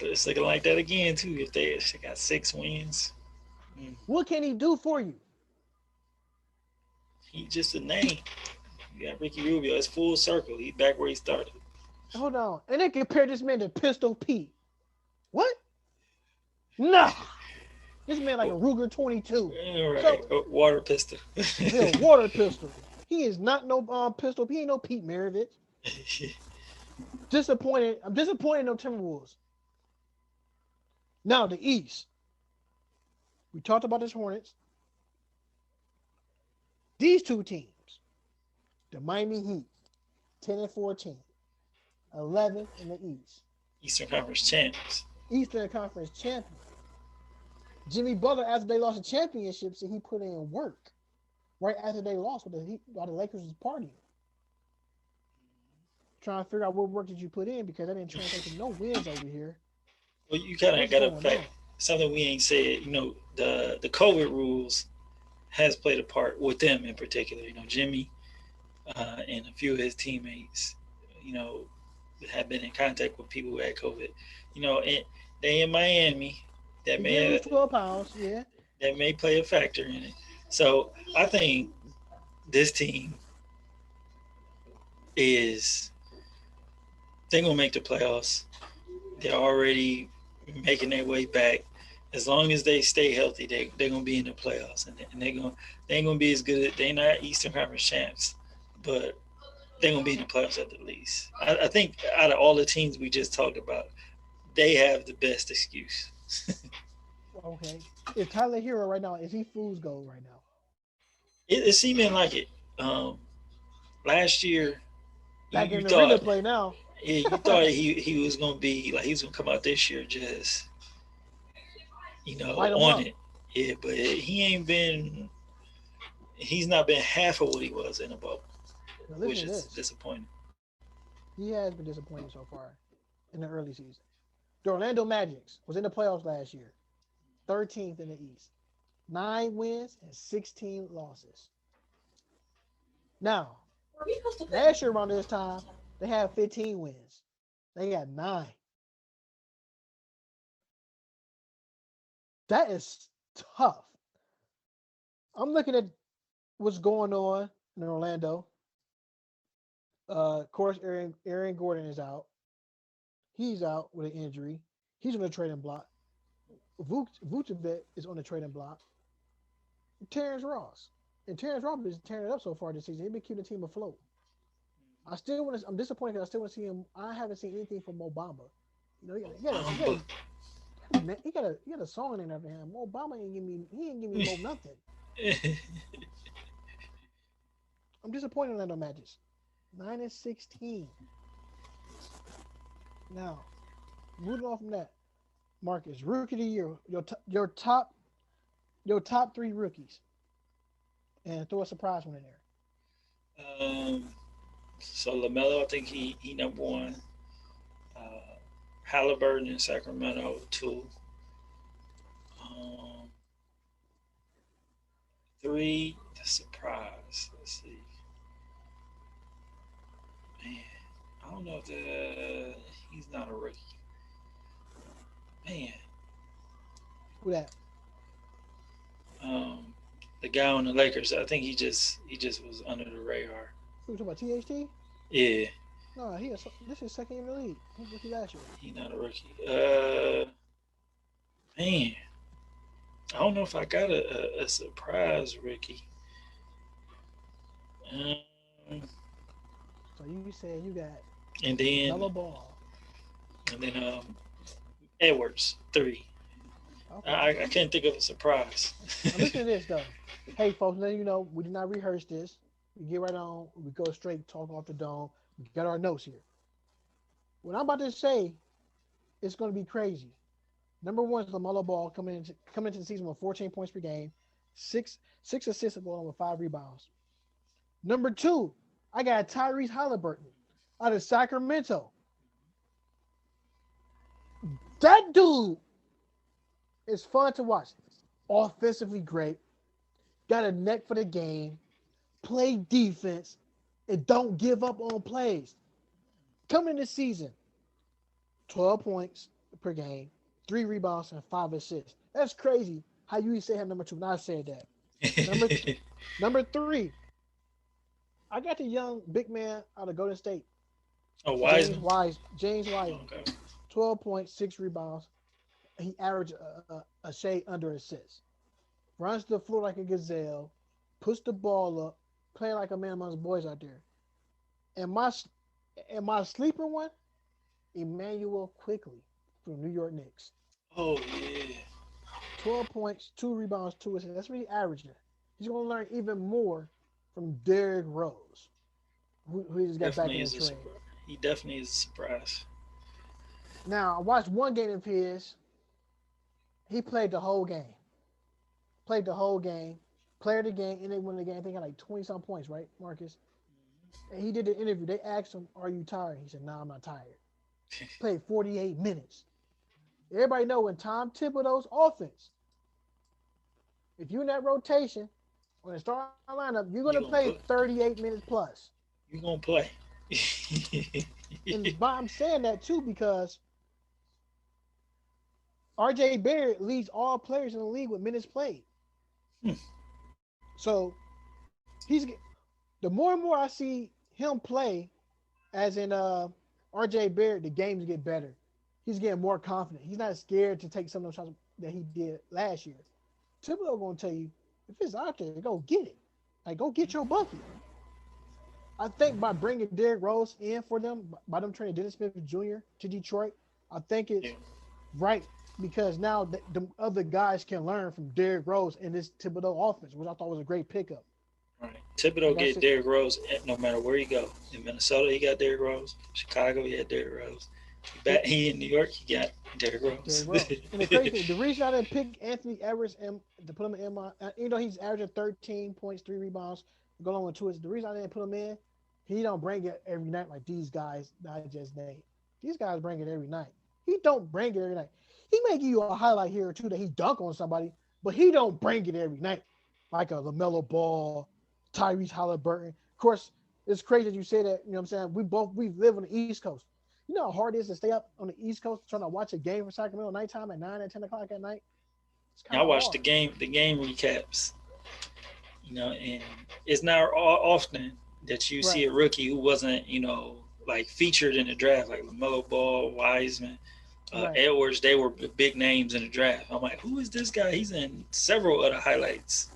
It's looking like that again, too, if they got 6 wins. What can he do for you? He's just a name. You got Ricky Rubio. It's full circle. He's back where he started. Hold on. And they compare this man to Pistol Pete. What? Nah. This man like a Ruger 22. Right. So, water pistol. Yeah, water pistol. He is not no pistol. He ain't no Pete Maravich. Disappointed. I'm disappointed in no Timberwolves. Now the East. We talked about this Hornets. These two teams, the Miami Heat, 10-14, 11th in the East. Eastern Conference champs. Eastern Conference champion. Jimmy Butler, after they lost the championship, said he put in work right after they lost while the Lakers was partying. Trying to figure out what work did you put in because I didn't translate to no wins over here. Well, you kind of got to fact something we ain't said. The COVID rules has played a part with them in particular. Jimmy and a few of his teammates, have been in contact with people who had COVID. And they in Miami. That may lose 12 pounds, yeah. That may play a factor in it. So I think this team they're gonna make the playoffs. They're already making their way back. As long as they stay healthy, they're gonna be in the playoffs, and they ain't gonna be as good. They're not Eastern Conference champs, but they're gonna be in the playoffs at the least. I think out of all the teams we just talked about, they have the best excuse. Okay. Is Tyler Hero right now? Is he fool's gold right now? It's seeming like it. Last year, back in the arena play now. Yeah, you thought he was gonna be like he was gonna come out this year just on it. Yeah, but he's not been half of what he was in a bubble, which is disappointing. He has been disappointing so far in the early season. The Orlando Magic was in the playoffs last year, 13th in the East, 9 wins and 16 losses. Now, last year around this time, they had 15 wins. They got 9. That is tough. I'm looking at what's going on in Orlando. Of course, Aaron Gordon is out. He's out with an injury. He's on the trading block. Vucevic is on the trading block. Terrence Ross. And Terrence Ross is tearing it up so far this season. He's been keeping the team afloat. I'm disappointed because I still want to see him. I haven't seen anything from Obama. You know, he got a song named after him. Obama ain't give me no nothing. I'm disappointed in Orlando Magic. 9-16. Now, moving on from that, Marcus, rookie of the year, your top 3 rookies, and throw a surprise one in there. So LaMelo, I think he number 1. Halliburton in Sacramento 2. 3, the surprise. Let's see. Man, I don't know if he's not a rookie. Man. Who that? The guy on the Lakers. I think he just was under the radar. Who you talking about? THT? Yeah. No, this is second in the league. He was rookie last year. He's not a rookie. Man, I don't know if I got a surprise rookie. So you said you got And then Melo Ball. And then Edwards 3. Okay. I can't think of a surprise. Now listen to this though. Hey folks, now you know we did not rehearse this. We get right on. We go straight, talk off the dome. We got our notes here. What I'm about to say, it's going to be crazy. Number 1 is LaMelo Ball coming into the season with 14 points per game, 6 assists along with 5 rebounds. Number 2, I got Tyrese Halliburton out of Sacramento. That dude is fun to watch. Offensively great, got a neck for the game, play defense, and don't give up on plays. Coming this season, 12 points per game, 3 rebounds, and 5 assists. That's crazy how you say him number 2. Now I said that. Number 3, I got the young big man out of Golden State. Oh, James Wiseman. Okay. 12 points, 6 rebounds. He averaged a shade under assist. Runs the floor like a gazelle, puts the ball up, play like a man amongst boys out there. And my sleeper one, Emmanuel Quickly from New York Knicks. Oh yeah. 12 points, 2 rebounds, 2 assists. That's what he averaged. He's going to learn even more from Derrick Rose, who he just got Definitely back in the trade. He definitely is a surprise. Now, I watched one game of his. He played the whole game. Player of the game, and they won the game. I think he had like 20-some points, right, Marcus? And he did the interview. They asked him, "Are you tired?" He said, "No, I'm not tired." Played 48 minutes. Everybody know in Tom Thibodeau's offense, if you're in that rotation on the starting lineup, you're going to play 38 minutes plus. You're going to play. And I'm saying that too because RJ Barrett leads all players in the league with minutes played. So the more and more I see him play, as in RJ Barrett, the games get better. He's getting more confident. He's not scared to take some of those shots that he did last year. Thibodeau gonna tell you, if it's out there, go get it. Like, go get your bucket. I think by bringing Derrick Rose in for them, by them trading Dennis Smith Jr. to Detroit, I think it's right because now the other guys can learn from Derrick Rose in this Thibodeau offense, which I thought was a great pickup. Right. Thibodeau get Derrick Rose no matter where you go. In Minnesota, he got Derrick Rose. Chicago, he had Derrick Rose. He in New York, he got Derrick Rose. And the crazy thing, the reason I didn't pick Anthony Edwards and to put him in my, he's averaging 13 points, 3 rebounds, going on with 2 is the reason I didn't put him in. He don't bring it every night like these guys that I just named. These guys bring it every night. He don't bring it every night. He may give you a highlight here or two that he dunk on somebody, but he don't bring it every night like a LaMelo Ball, Tyrese Halliburton. Of course, it's crazy that you say that. You know what I'm saying? We live on the East Coast. You know how hard it is to stay up on the East Coast trying to watch a game for Sacramento nighttime at 9 and 10 o'clock at night. It's kind I of watched hard. the game recaps. And it's not often that you see Right. a rookie who wasn't, like featured in the draft, like LaMelo Ball, Wiseman, Right. Edwards. They were big names in the draft. I'm like, who is this guy? He's in several of the highlights.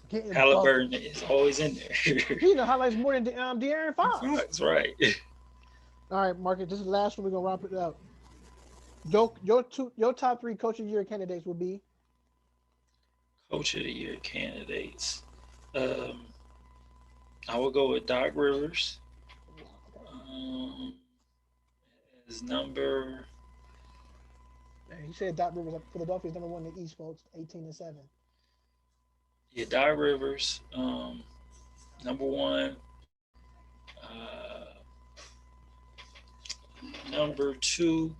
Getting Halliburton buckets. is always in there. He in the highlights more than De'Aaron Fox. That's right. All right, Marcus. This is the last one. We're gonna wrap it up. Your top 3 coach of the year candidates will be. Coach of the year candidates. I will go with Doc Rivers. His number. He said Doc Rivers. Philadelphia's number 1 in the East, folks. 18-7. Yeah, Doc Rivers. Number 1. Number 2.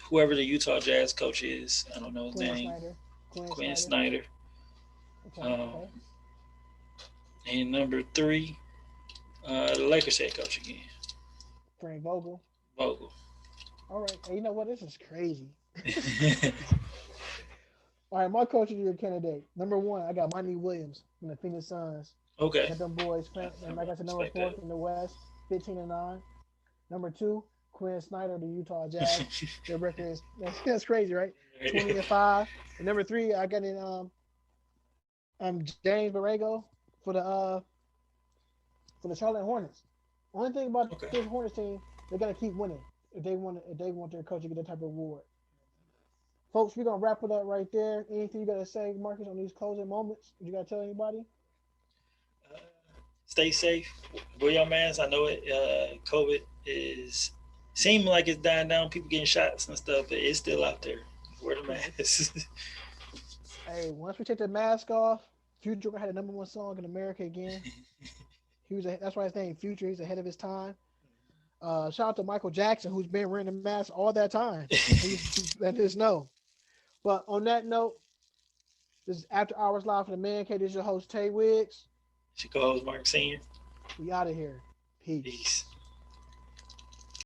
Whoever the Utah Jazz coach is, I don't know his name. Quinn Snyder. Okay. And number 3, the Lakers head coach again. Frank Vogel. Vogel. All right. Hey, you know what? This is crazy. All right, my coach of the year candidate. Number 1, I got Monty Williams from the Phoenix Suns. Okay. Got them boys, and like I said, number 4 in the West, 15-9. Number 2, Quinn Snyder, the Utah Jazz. Their record is that's crazy, right? 20-5. And number 3, I got in James Borrego for the Charlotte Hornets. Only thing about this Hornets team, they gotta keep winning if they want their coach to get that type of award. Folks, we're gonna wrap it up right there. Anything you gotta say, Marcus, on these closing moments? You gotta tell anybody? Stay safe. Wear your mask. I know it. COVID is seeming like it's dying down. People getting shots and stuff, but it's still out there. Wear the mask. Hey, once we take the mask off, Future had the number 1 song in America again. That's why his name Future. He's ahead of his time. Shout out to Michael Jackson, who's been wearing the mask all that time. He's letting us know. But on that note, this is After Hours Live for the Man Cave. This is your host, Tay Wiggs. She calls Mark Sr. We out of here. Peace. Peace.